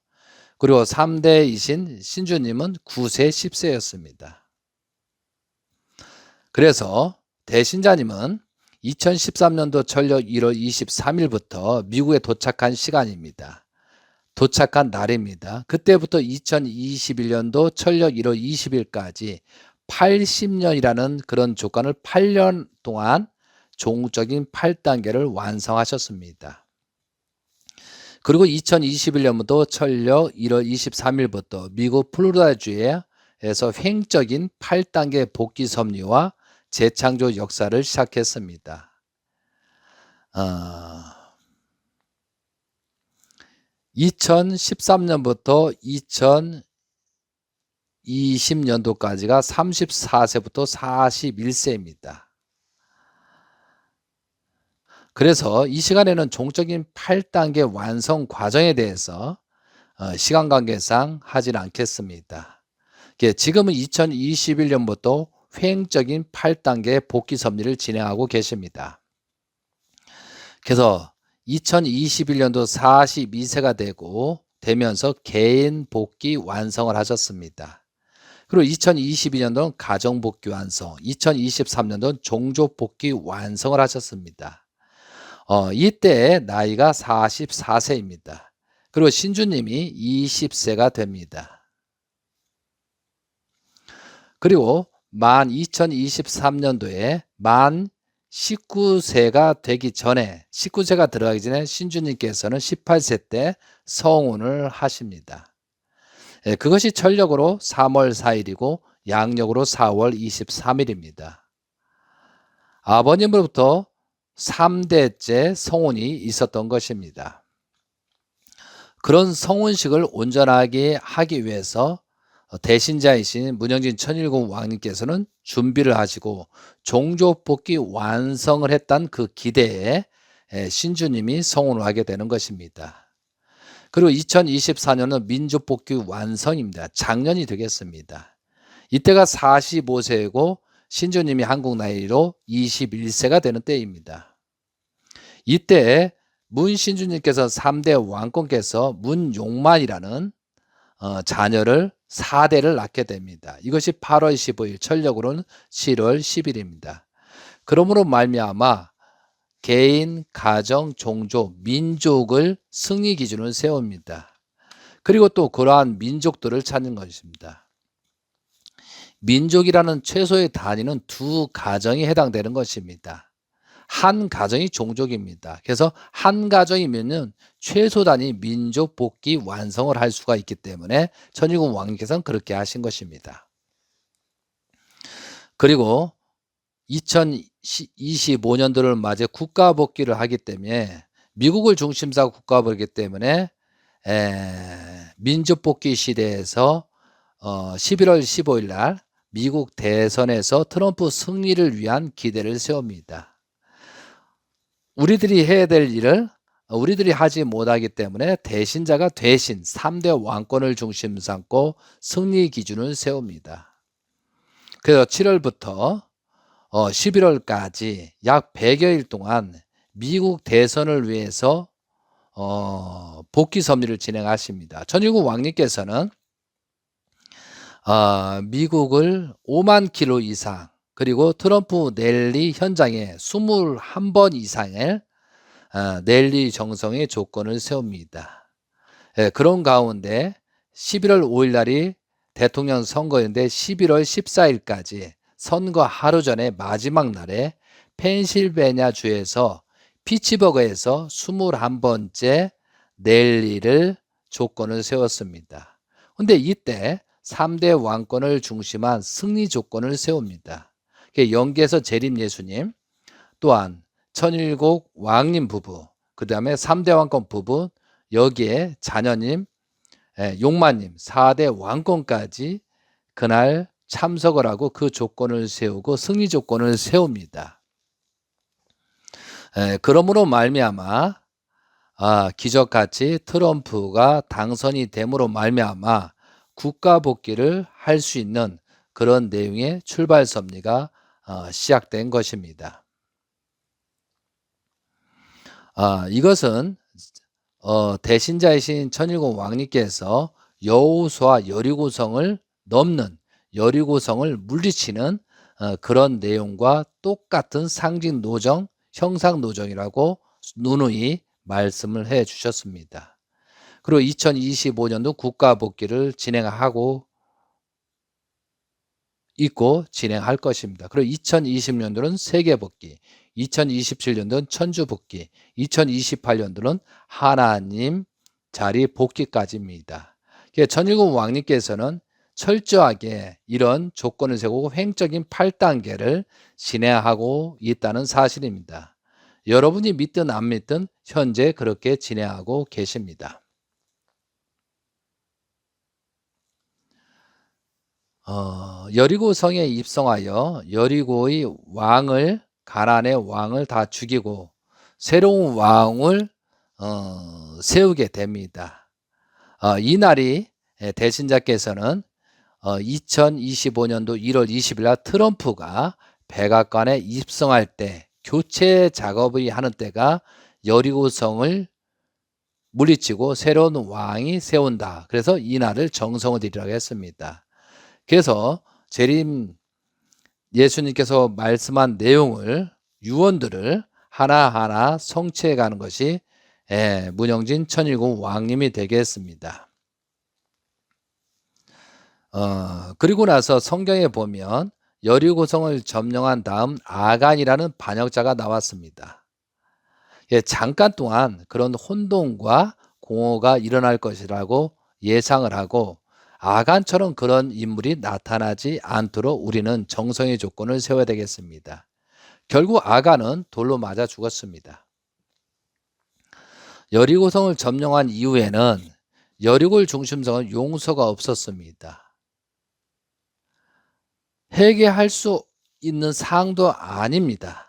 그리고 3대이신 신주님은 9세, 10세였습니다. 그래서 대신자님은 2013년도 철력 1월 23일부터 미국에 도착한 시간입니다. 도착한 날입니다. 그때부터 2021년도 철력 1월 20일까지 80년이라는 그런 조건을 8년 동안 종적인 8단계를 완성하셨습니다. 그리고 2021년부터 철력 1월 23일부터 미국 플로리다주에서 횡적인 8단계 복귀 섭리와 재창조 역사를 시작했습니다. 2013년부터 2020년도까지가 34세부터 41세입니다. 그래서 이 시간에는 종적인 8단계 완성 과정에 대해서 시간 관계상 하진 않겠습니다. 지금은 2021년부터 횡적인 8단계 복귀 섭리를 진행하고 계십니다. 그래서 2021년도 42세가 되면서 개인 복귀 완성을 하셨습니다. 그리고 2022년도는 가정 복귀 완성, 2023년도는 종족 복귀 완성을 하셨습니다. 이때 나이가 44세입니다. 그리고 신주님이 20세가 됩니다. 그리고 2023년도에 만 19세가 되기 전에 19세가 들어가기 전에 신주님께서는 18세 때 성운을 하십니다. 그것이 철력으로 3월 4일이고 양력으로 4월 23일입니다. 아버님으로부터 3대째 성운이 있었던 것입니다. 그런 성운식을 온전하게 하기 위해서 대신자이신 문영진 천일공 왕님께서는 준비를 하시고 종조뽑기 완성을 했던 그 기대에 신주님이 성운을 하게 되는 것입니다. 그리고 2024년은 민족뽑기 완성입니다. 작년이 되겠습니다. 이때가 45세이고 신주님이 한국 나이로 21세가 되는 때입니다. 이때 문신주님께서 3대 왕권께서 문용만이라는 자녀를 4대를 낳게 됩니다. 이것이 8월 15일, 철력으로는 7월 10일입니다. 그러므로 말미암아 개인, 가정, 종족, 민족을 승리 기준으로 세웁니다. 그리고 또 그러한 민족들을 찾는 것입니다. 민족이라는 최소의 단위는 2 가정이 해당되는 것입니다. 한 가정이 종족입니다. 그래서 한 가정이면은 최소 단위 민족 복귀 완성을 할 수가 있기 때문에 천일공 왕님께서는 그렇게 하신 것입니다. 그리고 2025년도를 맞이해 국가 복귀를 하기 때문에 미국을 중심사고 국가 복귀이기 때문에 민족 복귀 시대에서 11월 15일 날 미국 대선에서 트럼프 승리를 위한 기대를 세웁니다. 우리들이 해야 될 일을 우리들이 하지 못하기 때문에 대신자가 대신 3대 왕권을 중심 삼고 승리 기준을 세웁니다. 그래서 7월부터 11월까지 약 100여일 동안 미국 대선을 위해서 복귀 섭리를 진행하십니다. 천일국 왕님께서는 미국을 5만 킬로 이상 그리고 트럼프 랠리 현장에 21번 이상의 랠리 정성의 조건을 세웁니다. 그런 가운데 11월 5일 날이 대통령 선거인데 11월 14일까지 선거 하루 전에 마지막 날에 펜실베니아 주에서 피츠버그에서 21번째 랠리를 조건을 세웠습니다. 근데 이때 3대 왕권을 중심한 승리 조건을 세웁니다. 영계에서 재림 예수님, 또한 천일국 왕님 부부, 그 다음에 3대 왕권 부부, 여기에 자녀님, 용마님 4대 왕권까지 그날 참석을 하고 그 조건을 세우고 승리 조건을 세웁니다. 그러므로 말미암아 기적같이 트럼프가 당선이 됨으로 말미암아 국가 복귀를 할 수 있는 그런 내용의 출발 섭리가 시작된 것입니다. 이것은 대신자이신 천일공 왕님께서 여호수아 여리고성을 넘는 여리고성을 물리치는 그런 내용과 똑같은 상징 노정, 형상 노정이라고 누누이 말씀을 해 주셨습니다. 그리고 2025년도 국가 복귀를 진행하고 있고 진행할 것입니다. 그리고 2020년도는 세계 복귀, 2027년도는 천주 복귀, 2028년도는 하나님 자리 복귀까지입니다. 천일국 왕님께서는 철저하게 이런 조건을 세우고 횡적인 8단계를 진행하고 있다는 사실입니다. 여러분이 믿든 안 믿든 현재 그렇게 진행하고 계십니다. 여리고성에 입성하여 여리고의 왕을 가나안의 왕을 다 죽이고 새로운 왕을 세우게 됩니다. 이 날이 대신자께서는 2025년도 1월 20일 날 트럼프가 백악관에 입성할 때 교체 작업을 하는 때가 여리고성을 물리치고 새로운 왕이 세운다. 그래서 이 날을 정성을 드리라고 했습니다. 그래서 재림 예수님께서 말씀한 내용을 유언들을 하나하나 성취해 가는 것이 문영진 천일국 왕님이 되겠습니다. 그리고 나서 성경에 보면 여리고성을 점령한 다음 아간이라는 반역자가 나왔습니다. 잠깐 동안 그런 혼동과 공허가 일어날 것이라고 예상을 하고 아간처럼 그런 인물이 나타나지 않도록 우리는 정성의 조건을 세워야 되겠습니다. 결국 아간은 돌로 맞아 죽었습니다. 여리고성을 점령한 이후에는 여리고의 중심성은 용서가 없었습니다. 회개할 수 있는 사항도 아닙니다.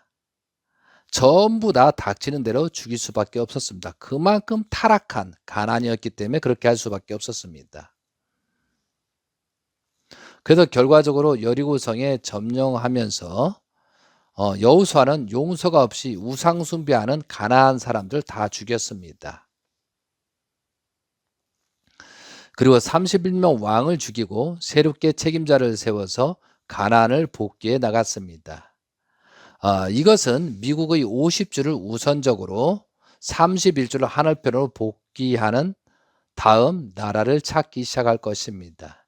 전부 다 닥치는 대로 죽일 수밖에 없었습니다. 그만큼 타락한 가난이었기 때문에 그렇게 할 수밖에 없었습니다. 그래서 결과적으로 여리고성에 점령하면서 여호수아는 용서가 없이 우상 숭배하는 가나안 사람들 다 죽였습니다. 그리고 31명 왕을 죽이고 새롭게 책임자를 세워서 가나안을 복귀해 나갔습니다. 이것은 미국의 50주를 우선적으로 31주를 하늘편으로 복귀하는 다음 나라를 찾기 시작할 것입니다.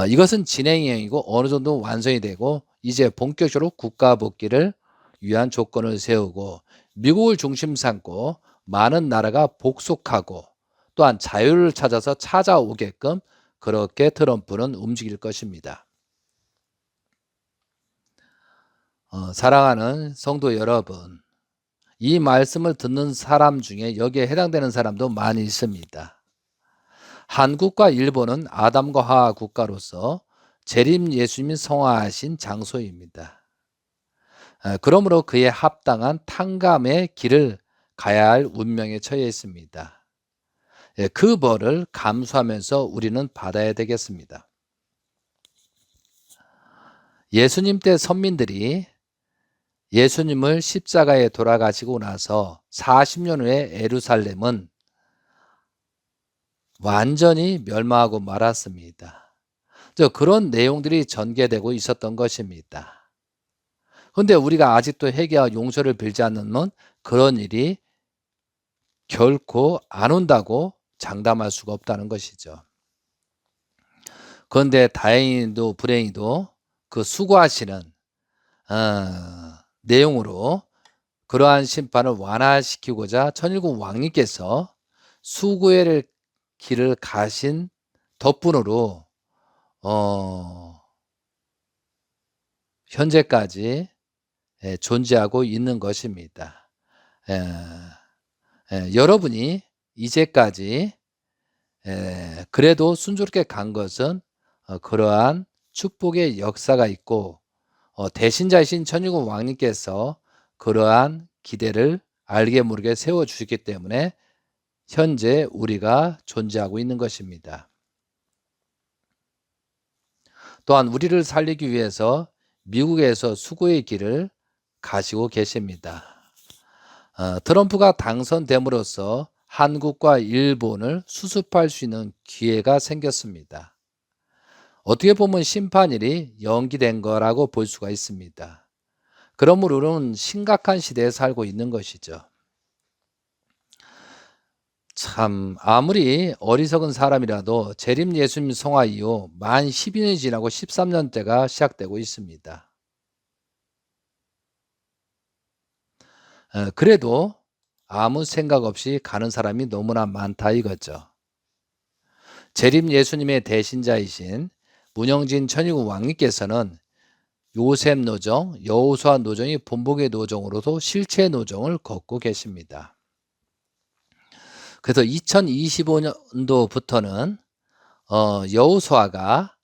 이것은 진행형이고 어느 정도 완성이 되고 이제 본격적으로 국가 복귀를 위한 조건을 세우고 미국을 중심 삼고 많은 나라가 복속하고 또한 자유를 찾아서 찾아오게끔 그렇게 트럼프는 움직일 것입니다. 사랑하는 성도 여러분, 이 말씀을 듣는 사람 중에 여기에 해당되는 사람도 많이 있습니다. 한국과 일본은 아담과 하와 국가로서 재림 예수님이 성화하신 장소입니다. 그러므로 그에 합당한 탕감의 길을 가야 할 운명에 처해 있습니다. 그 벌을 감수하면서 우리는 받아야 되겠습니다. 예수님 때 선민들이 예수님을 십자가에 돌아가시고 나서 40년 후에 예루살렘은 완전히 멸망하고 말았습니다. 그런 내용들이 전개되고 있었던 것입니다. 그런데 우리가 아직도 회개와 용서를 빌지 않으면 그런 일이 결코 안 온다고 장담할 수가 없다는 것이죠. 그런데 다행히도 불행히도 그 수고하시는 내용으로 그러한 심판을 완화시키고자 천일국 왕님께서 수구의 길을 가신 덕분으로 현재까지 존재하고 있는 것입니다. 여러분이 이제까지 그래도 순조롭게 간 것은 그러한 축복의 역사가 있고 대신자이신 천일국 왕님께서 그러한 기대를 알게 모르게 세워주셨기 때문에 현재 우리가 존재하고 있는 것입니다. 또한 우리를 살리기 위해서 미국에서 수고의 길을 가시고 계십니다. 트럼프가 당선됨으로써 한국과 일본을 수습할 수 있는 기회가 생겼습니다. 어떻게 보면 심판일이 연기된 거라고 볼 수가 있습니다. 그러므로 우리는 심각한 시대에 살고 있는 것이죠. 참 아무리 어리석은 사람이라도 재림 예수님 성화 이후 만 12년이 지나고 13년째가 시작되고 있습니다. 그래도 아무 생각 없이 가는 사람이 너무나 많다 이거죠. 재림 예수님의 대신자이신 문영진 천일국 왕님께서는 요셉 노정, 여호수아 노정이 본복의 노정으로도 실체 노정을 걷고 계십니다. 그래서 2025년도부터는 여호수아가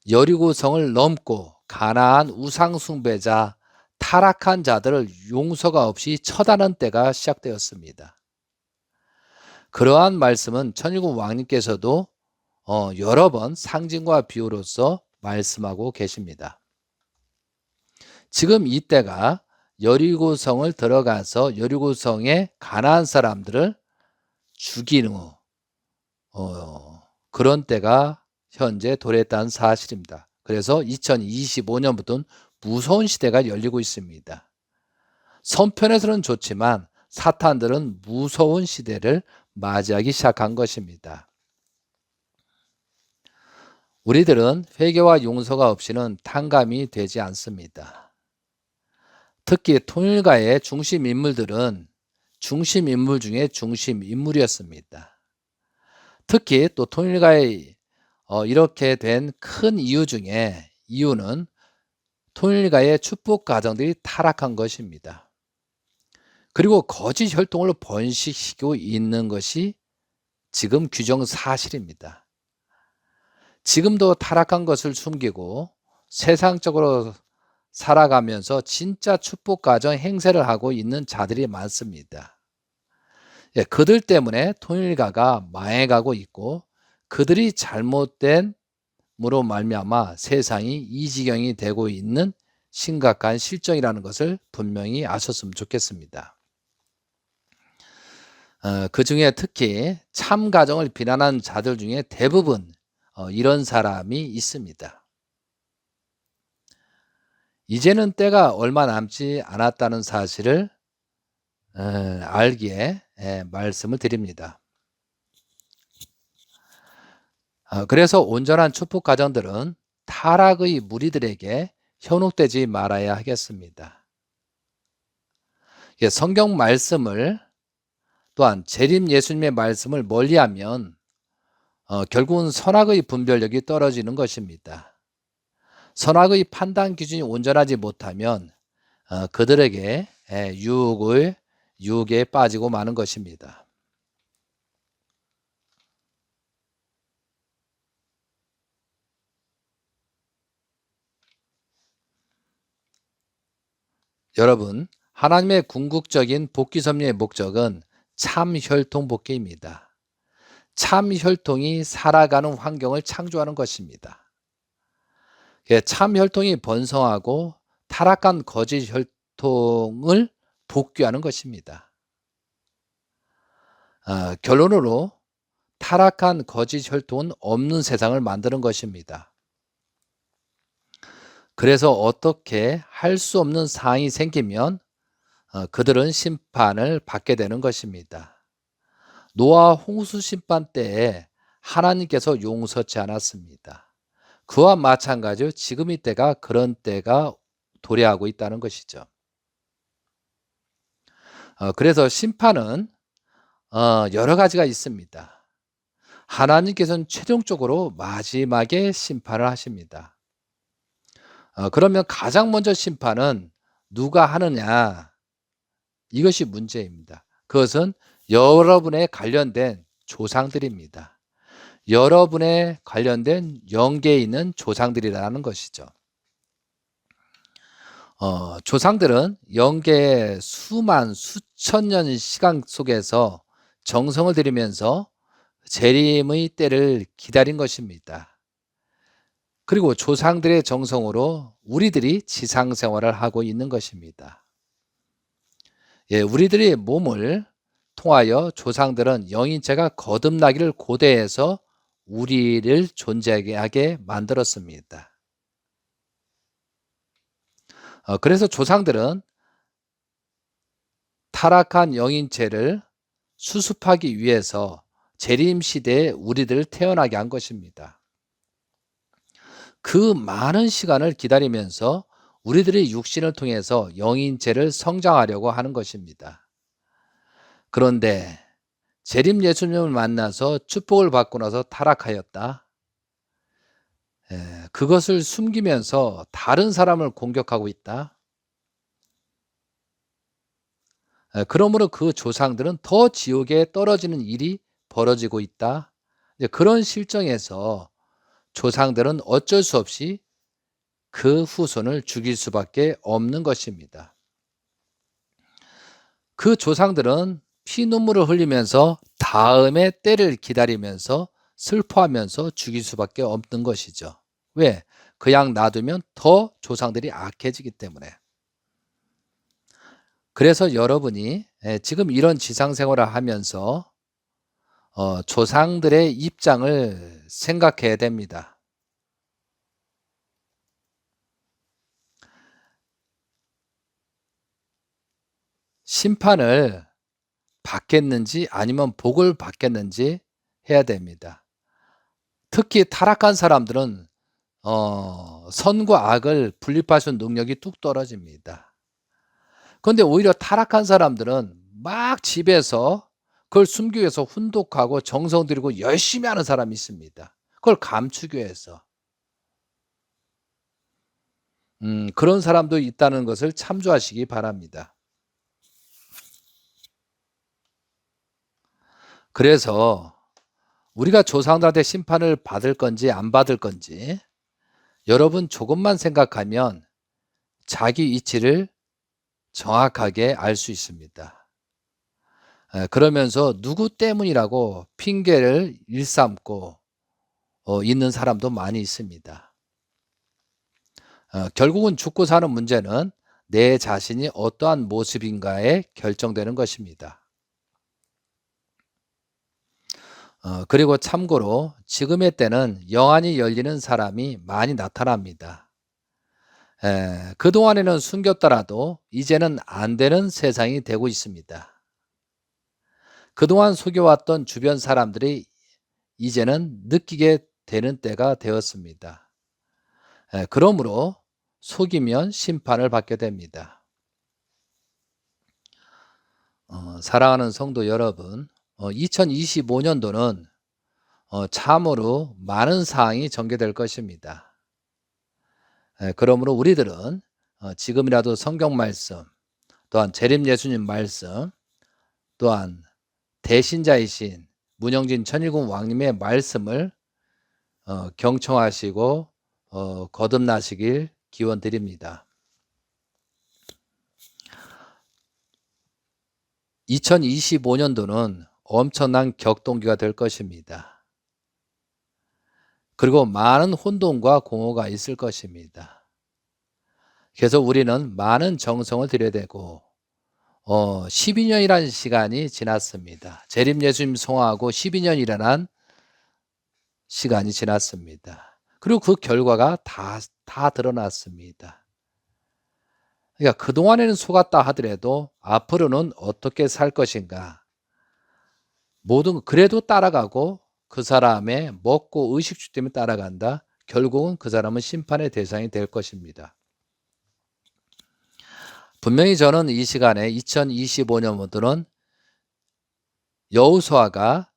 여리고성을 넘고 가나안 우상 숭배자 타락한 자들을 용서가 없이 처단하는 때가 시작되었습니다. 그러한 말씀은 천일국 왕님께서도 여러 번 상징과 비유로서 말씀하고 계십니다. 지금 이때가 여리고성을 들어가서 여리고성의 가나안 사람들을 죽이는 그런 때가 현재 도래했다는 사실입니다. 그래서 2025년부터는 무서운 시대가 열리고 있습니다. 선편에서는 좋지만 사탄들은 무서운 시대를 맞이하기 시작한 것입니다. 우리들은 회개와 용서가 없이는 탕감이 되지 않습니다. 특히 통일가의 중심 인물들은 중심 인물 중에 중심 인물이었습니다. 특히 또 통일가의 이렇게 된 큰 이유 중에 이유는 통일가의 축복 가정들이 타락한 것입니다. 그리고 거짓 혈통을 번식시키고 있는 것이 지금 규정 사실입니다. 지금도 타락한 것을 숨기고 세상적으로 살아가면서 진짜 축복 가정 행세를 하고 있는 자들이 많습니다. 예, 그들 때문에 통일가가 망해가고 있고 그들이 잘못된 으로 말미암아 세상이 이 지경이 되고 있는 심각한 실정이라는 것을 분명히 아셨으면 좋겠습니다. 그 중에 특히 참 가정을 비난한 자들 중에 대부분 이런 사람이 있습니다. 이제는 때가 얼마 남지 않았다는 사실을 알기에 말씀을 드립니다. 그래서 온전한 축복 가정들은 타락의 무리들에게 현혹되지 말아야 하겠습니다. 성경 말씀을 또한 재림 예수님의 말씀을 멀리하면 결국은 선악의 분별력이 떨어지는 것입니다. 선악의 판단 기준이 온전하지 못하면 그들에게 유혹에 빠지고 마는 것입니다. 여러분, 하나님의 궁극적인 복귀 섭리의 목적은 참 혈통 복귀입니다. 참 혈통이 살아가는 환경을 창조하는 것입니다. 참 혈통이 번성하고 타락한 거짓 혈통을 복귀하는 것입니다. 결론으로 타락한 거짓 혈통은 없는 세상을 만드는 것입니다. 그래서 어떻게 할 수 없는 상황이 생기면 그들은 심판을 받게 되는 것입니다. 노아 홍수 심판 때에 하나님께서 용서치 않았습니다. 그와 마찬가지로 지금 이 때가 그런 때가 도래하고 있다는 것이죠. 그래서 심판은 여러 가지가 있습니다. 하나님께서는 최종적으로 마지막에 심판을 하십니다. 그러면 가장 먼저 심판은 누가 하느냐? 이것이 문제입니다. 그것은 여러분에 관련된 조상들입니다. 여러분에 관련된 영계에 있는 조상들이라는 것이죠. 조상들은 영계의 수천 년 시간 속에서 정성을 들이면서 재림의 때를 기다린 것입니다. 그리고 조상들의 정성으로 우리들이 지상 생활을 하고 있는 것입니다. 우리들의 몸을 통하여 조상들은 영인체가 거듭나기를 고대해서 우리를 존재하게 만들었습니다. 그래서 조상들은 타락한 영인체를 수습하기 위해서 재림시대에 우리들을 태어나게 한 것입니다. 그 많은 시간을 기다리면서 우리들의 육신을 통해서 영인체를 성장하려고 하는 것입니다. 그런데 재림 예수님을 만나서 축복을 받고 나서 타락하였다. 그것을 숨기면서 다른 사람을 공격하고 있다. 그러므로 그 조상들은 더 지옥에 떨어지는 일이 벌어지고 있다. 그런 실정에서 조상들은 어쩔 수 없이 그 후손을 죽일 수밖에 없는 것입니다. 그 조상들은 피눈물을 흘리면서 다음의 때를 기다리면서 슬퍼하면서 죽일 수밖에 없는 것이죠. 왜? 그냥 놔두면 더 조상들이 악해지기 때문에. 그래서 여러분이 지금 이런 지상생활을 하면서 조상들의 입장을 생각해야 됩니다. 심판을 받겠는지 아니면 복을 받겠는지 해야 됩니다. 특히 타락한 사람들은 선과 악을 분립할 수 있는 능력이 뚝 떨어집니다. 그런데 오히려 타락한 사람들은 막 집에서 그걸 숨기기 위해서 훈독하고 정성 들이고 열심히 하는 사람이 있습니다. 그걸 감추기 위해서. 그런 사람도 있다는 것을 참조하시기 바랍니다. 그래서 우리가 조상들한테 심판을 받을 건지 안 받을 건지 여러분 조금만 생각하면 자기 위치를 정확하게 알 수 있습니다. 그러면서 누구 때문이라고 핑계를 일삼고 있는 사람도 많이 있습니다. 결국은 죽고 사는 문제는 내 자신이 어떠한 모습인가에 결정되는 것입니다. 그리고 참고로 지금의 때는 영안이 열리는 사람이 많이 나타납니다. 그동안에는 숨겼더라도 이제는 안 되는 세상이 되고 있습니다. 그동안 속여왔던 주변 사람들이 이제는 느끼게 되는 때가 되었습니다. 그러므로 속이면 심판을 받게 됩니다. 사랑하는 성도 여러분, 2025년도는 참으로 많은 사항이 전개될 것입니다. 그러므로 우리들은 지금이라도 성경 말씀, 또한 재림 예수님 말씀, 또한 대신자이신 문영진 천일군 왕님의 말씀을 경청하시고 거듭나시길 기원드립니다. 2025년도는 엄청난 격동기가 될 것입니다. 그리고 많은 혼돈과 공허가 있을 것입니다. 그래서 우리는 많은 정성을 들여야 되고 12년이라는 시간이 지났습니다. 재림 예수님 성화하고 12년이라는 시간이 지났습니다. 그리고 그 결과가 다 드러났습니다. 그러니까 그동안에는 속았다 하더라도 앞으로는 어떻게 살 것인가. 그래도 따라가고 그 사람의 먹고 의식주 때문에 따라간다. 결국은 그 사람은 심판의 대상이 될 것입니다. 분명히 저는 이 시간에 2025년부터는 여호수아가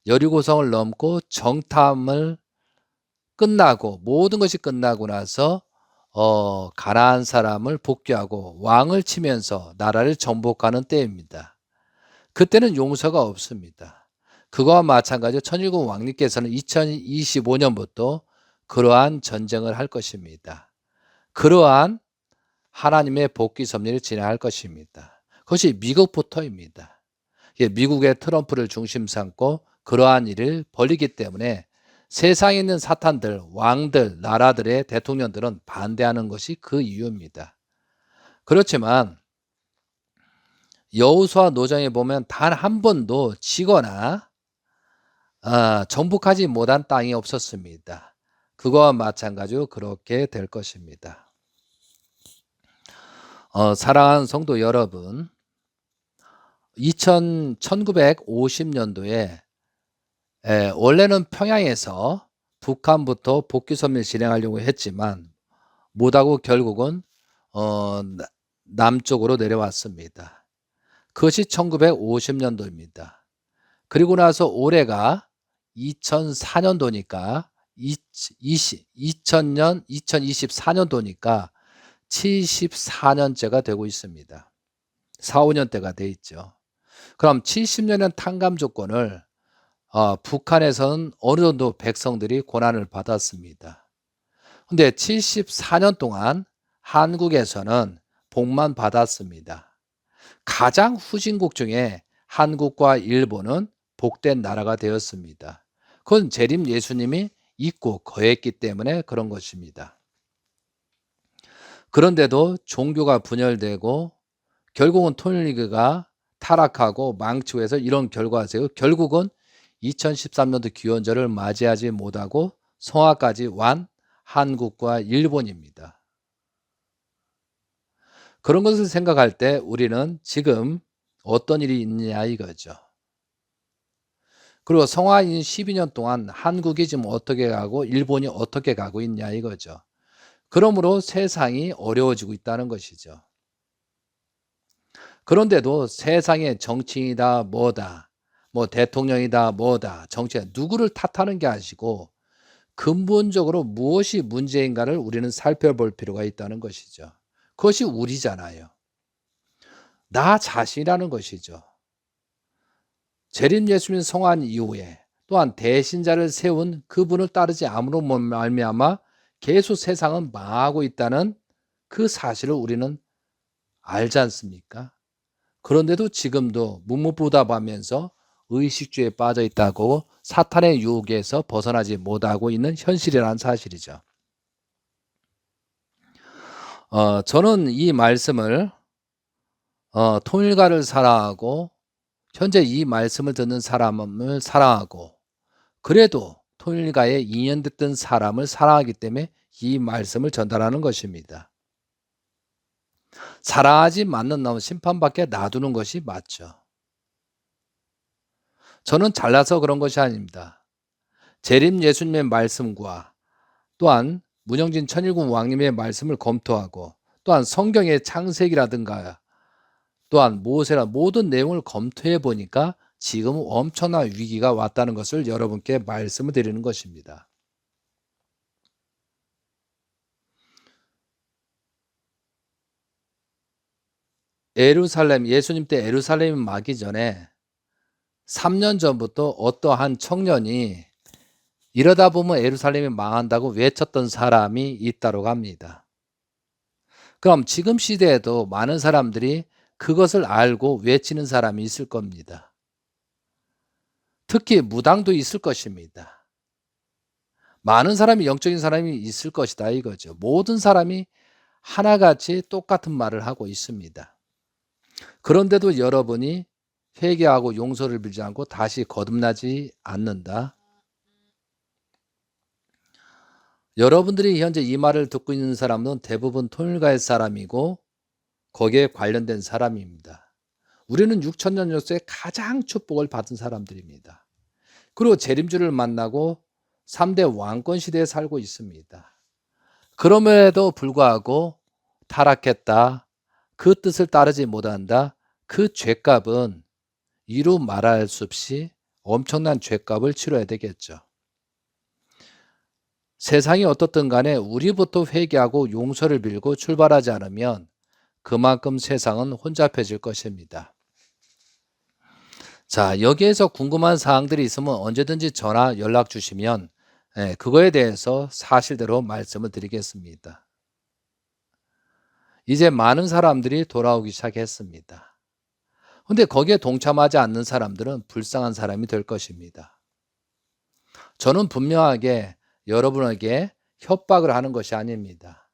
여리고성을 넘고 정탐을 끝나고 모든 것이 끝나고 나서 가나안 사람을 복귀하고 왕을 치면서 나라를 정복하는 때입니다. 그때는 용서가 없습니다. 그거와 마찬가지로 천일국 왕님께서는 2025년부터 그러한 전쟁을 할 것입니다. 그러한 하나님의 복귀 섭리를 진행할 것입니다. 그것이 미국부터입니다. 미국의 트럼프를 중심 삼고 그러한 일을 벌이기 때문에 세상에 있는 사탄들, 왕들, 나라들의 대통령들은 반대하는 것이 그 이유입니다. 그렇지만 여호수아 노정에 보면 단 한 번도 지거나 정복하지 못한 땅이 없었습니다. 그거와 마찬가지로 그렇게 될 것입니다. 사랑하는 성도 여러분, 1950년도에 원래는 평양에서 북한부터 복귀 섭리를 진행하려고 했지만 못하고 결국은 남쪽으로 내려왔습니다. 그것이 1950년도입니다. 그리고 나서 올해가 2004년도니까 2024년도니까 74년째가 되고 있습니다. 4, 5년대가 돼 있죠. 그럼 70년의 탕감 조건을 북한에서는 어느 정도 백성들이 고난을 받았습니다. 근데 74년 동안 한국에서는 복만 받았습니다. 가장 후진국 중에 한국과 일본은 복된 나라가 되었습니다. 그건 재림 예수님이 있고 거했기 때문에 그런 것입니다. 그런데도 종교가 분열되고 결국은 통일리그가 타락하고 망치고 이런 결과세요. 결국은 2013년도 기원절을 맞이하지 못하고 성화까지 완 한국과 일본입니다. 그런 것을 생각할 때 우리는 지금 어떤 일이 있느냐 이거죠. 그리고 성화인 12년 동안 한국이 지금 어떻게 가고 일본이 어떻게 가고 있냐 이거죠. 그러므로 세상이 어려워지고 있다는 것이죠. 그런데도 세상의 정치인이다 뭐다 뭐 대통령이다 뭐다 정치인 누구를 탓하는 게 아니고 근본적으로 무엇이 문제인가를 우리는 살펴볼 필요가 있다는 것이죠. 그것이 우리잖아요. 나 자신이라는 것이죠. 재림 예수님 성한 이후에 또한 대신자를 세운 그분을 따르지 않음으로 말미암아 계속 세상은 망하고 있다는 그 사실을 우리는 알지 않습니까? 그런데도 지금도 묵묵부답하면서 의식주에 빠져 있다고 사탄의 유혹에서 벗어나지 못하고 있는 현실이라는 사실이죠. 저는 이 말씀을 통일가를 사랑하고 현재 이 말씀을 듣는 사람을 사랑하고 그래도 통일가에 인연됐던 사람을 사랑하기 때문에 이 말씀을 전달하는 것입니다. 사랑하지 않는 놈은 심판밖에 놔두는 것이 맞죠. 저는 잘나서 그런 것이 아닙니다. 재림 예수님의 말씀과 또한 문영진 천일군 왕님의 말씀을 검토하고 또한 성경의 창세기라든가 또한 모세라 모든 내용을 검토해 보니까 지금 엄청난 위기가 왔다는 것을 여러분께 말씀을 드리는 것입니다. 예루살렘, 예수님 때 예루살렘이 막기 전에 3년 전부터 어떠한 청년이 이러다 보면 예루살렘이 망한다고 외쳤던 사람이 있다고 합니다. 그럼 지금 시대에도 많은 사람들이 그것을 알고 외치는 사람이 있을 겁니다. 특히 무당도 있을 것입니다. 많은 사람이 영적인 사람이 있을 것이다 이거죠. 모든 사람이 하나같이 똑같은 말을 하고 있습니다. 그런데도 여러분이 회개하고 용서를 빌지 않고 다시 거듭나지 않는다. 여러분들이 현재 이 말을 듣고 있는 사람은 대부분 통일가의 사람이고 거기에 관련된 사람입니다. 우리는 6천년 역사에 가장 축복을 받은 사람들입니다. 그리고 재림주를 만나고 3대 왕권 시대에 살고 있습니다. 그럼에도 불구하고 타락했다. 그 뜻을 따르지 못한다. 그 죄값은 이루 말할 수 없이 엄청난 죄값을 치러야 되겠죠. 세상이 어떻든 간에 우리부터 회개하고 용서를 빌고 출발하지 않으면 그만큼 세상은 혼잡해질 것입니다. 자, 여기에서 궁금한 사항들이 있으면 언제든지 전화 연락 주시면 그거에 대해서 사실대로 말씀을 드리겠습니다. 이제 많은 사람들이 돌아오기 시작했습니다. 근데 거기에 동참하지 않는 사람들은 불쌍한 사람이 될 것입니다. 저는 분명하게 여러분에게 협박을 하는 것이 아닙니다.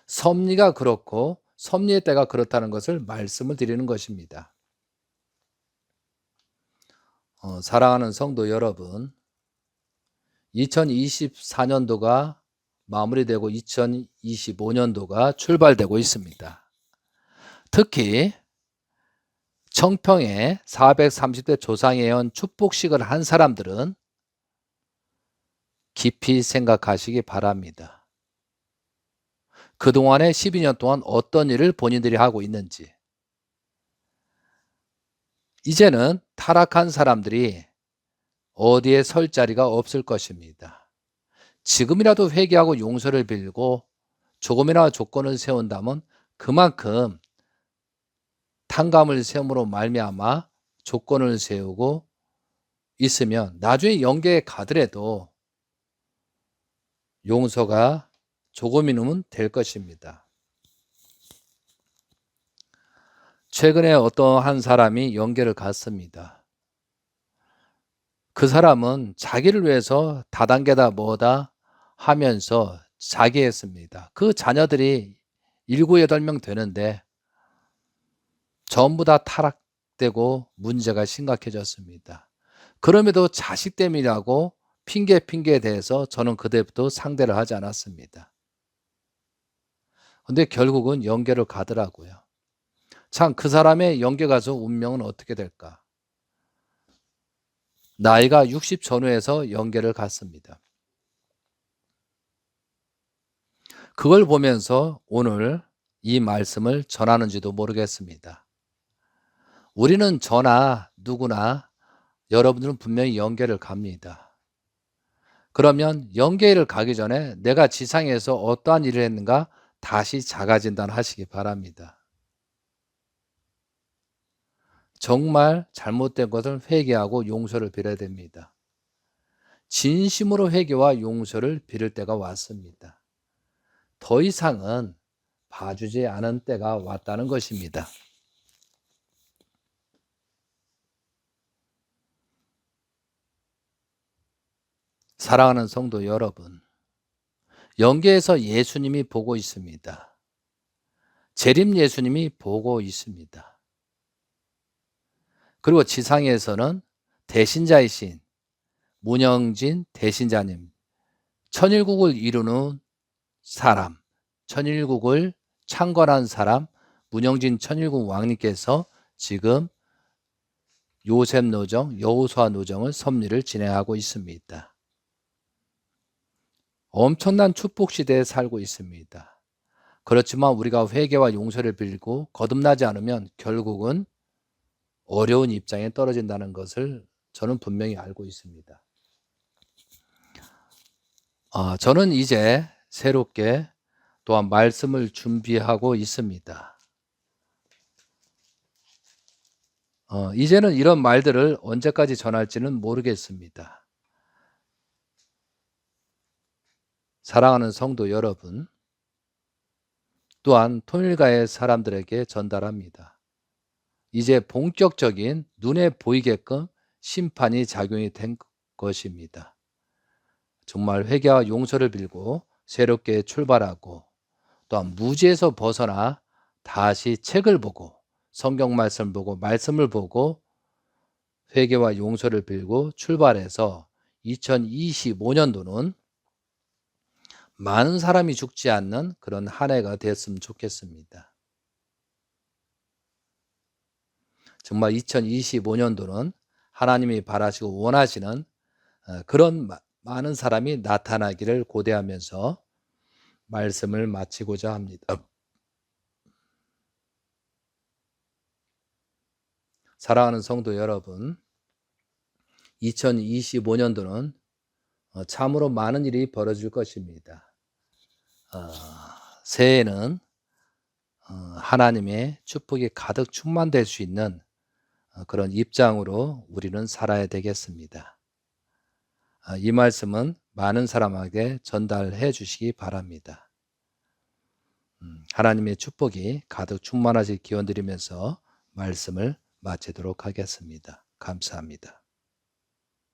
섭리가 그렇고 섭리의 때가 그렇다는 것을 말씀을 드리는 것입니다. 사랑하는 성도 여러분, 2024년도가 마무리되고 2025년도가 출발되고 있습니다. 특히 청평에 430대 조상예언 축복식을 한 사람들은 깊이 생각하시기 바랍니다. 그동안의 12년 동안 어떤 일을 본인들이 하고 있는지, 이제는 타락한 사람들이 어디에 설 자리가 없을 것입니다. 지금이라도 회개하고 용서를 빌고 조금이나 조건을 세운다면 그만큼 탕감을 세움으로 말미암아 조건을 세우고 있으면 나중에 영계에 가더라도 용서가 조금이면 될 것입니다. 최근에 어떠한 사람이 영계를 갔습니다. 그 사람은 자기를 위해서 다단계다 뭐다 하면서 자기했습니다. 그 자녀들이 7, 8명 되는데 전부 다 타락되고 문제가 심각해졌습니다. 그럼에도 자식 때문이라고 핑계에 대해서 저는 그때부터 상대를 하지 않았습니다. 근데 결국은 영계를 가더라고요. 참 그 사람의 영계 가서 운명은 어떻게 될까? 나이가 60 전후에서 영계를 갔습니다. 그걸 보면서 오늘 이 말씀을 전하는지도 모르겠습니다. 우리는 저나 누구나 여러분들은 분명히 영계를 갑니다. 그러면 영계를 가기 전에 내가 지상에서 어떠한 일을 했는가 다시 자가진단하시기 바랍니다. 정말 잘못된 것을 회개하고 용서를 빌어야 됩니다. 진심으로 회개와 용서를 빌을 때가 왔습니다. 더 이상은 봐주지 않은 때가 왔다는 것입니다. 사랑하는 성도 여러분, 영계에서 예수님이 보고 있습니다. 재림 예수님이 보고 있습니다. 그리고 지상에서는 대신자이신 문영진 대신자님, 천일국을 이루는 사람, 천일국을 창건한 사람, 문영진 천일국 왕님께서 지금 요셉 노정, 여호수아 노정을 섭리를 진행하고 있습니다. 엄청난 축복 시대에 살고 있습니다. 그렇지만 우리가 회개와 용서를 빌고 거듭나지 않으면 결국은 어려운 입장에 떨어진다는 것을 저는 분명히 알고 있습니다. 저는 이제 새롭게 또한 말씀을 준비하고 있습니다. 이제는 이런 말들을 언제까지 전할지는 모르겠습니다. 사랑하는 성도 여러분, 또한 통일가의 사람들에게 전달합니다. 이제 본격적인 눈에 보이게끔 심판이 작용이 된 것입니다. 정말 회개와 용서를 빌고 새롭게 출발하고 또한 무지에서 벗어나 다시 책을 보고 성경 말씀을 보고 말씀을 보고 회개와 용서를 빌고 출발해서 2025년도는 많은 사람이 죽지 않는 그런 한 해가 됐으면 좋겠습니다. 정말 2025년도는 하나님이 바라시고 원하시는 그런 많은 사람이 나타나기를 고대하면서 말씀을 마치고자 합니다. 사랑하는 성도 여러분, 2025년도는 참으로 많은 일이 벌어질 것입니다. 새해에는 하나님의 축복이 가득 충만될 수 있는 그런 입장으로 우리는 살아야 되겠습니다. 이 말씀은 많은 사람에게 전달해 주시기 바랍니다. 하나님의 축복이 가득 충만하실 기원 드리면서 말씀을 마치도록 하겠습니다. 감사합니다.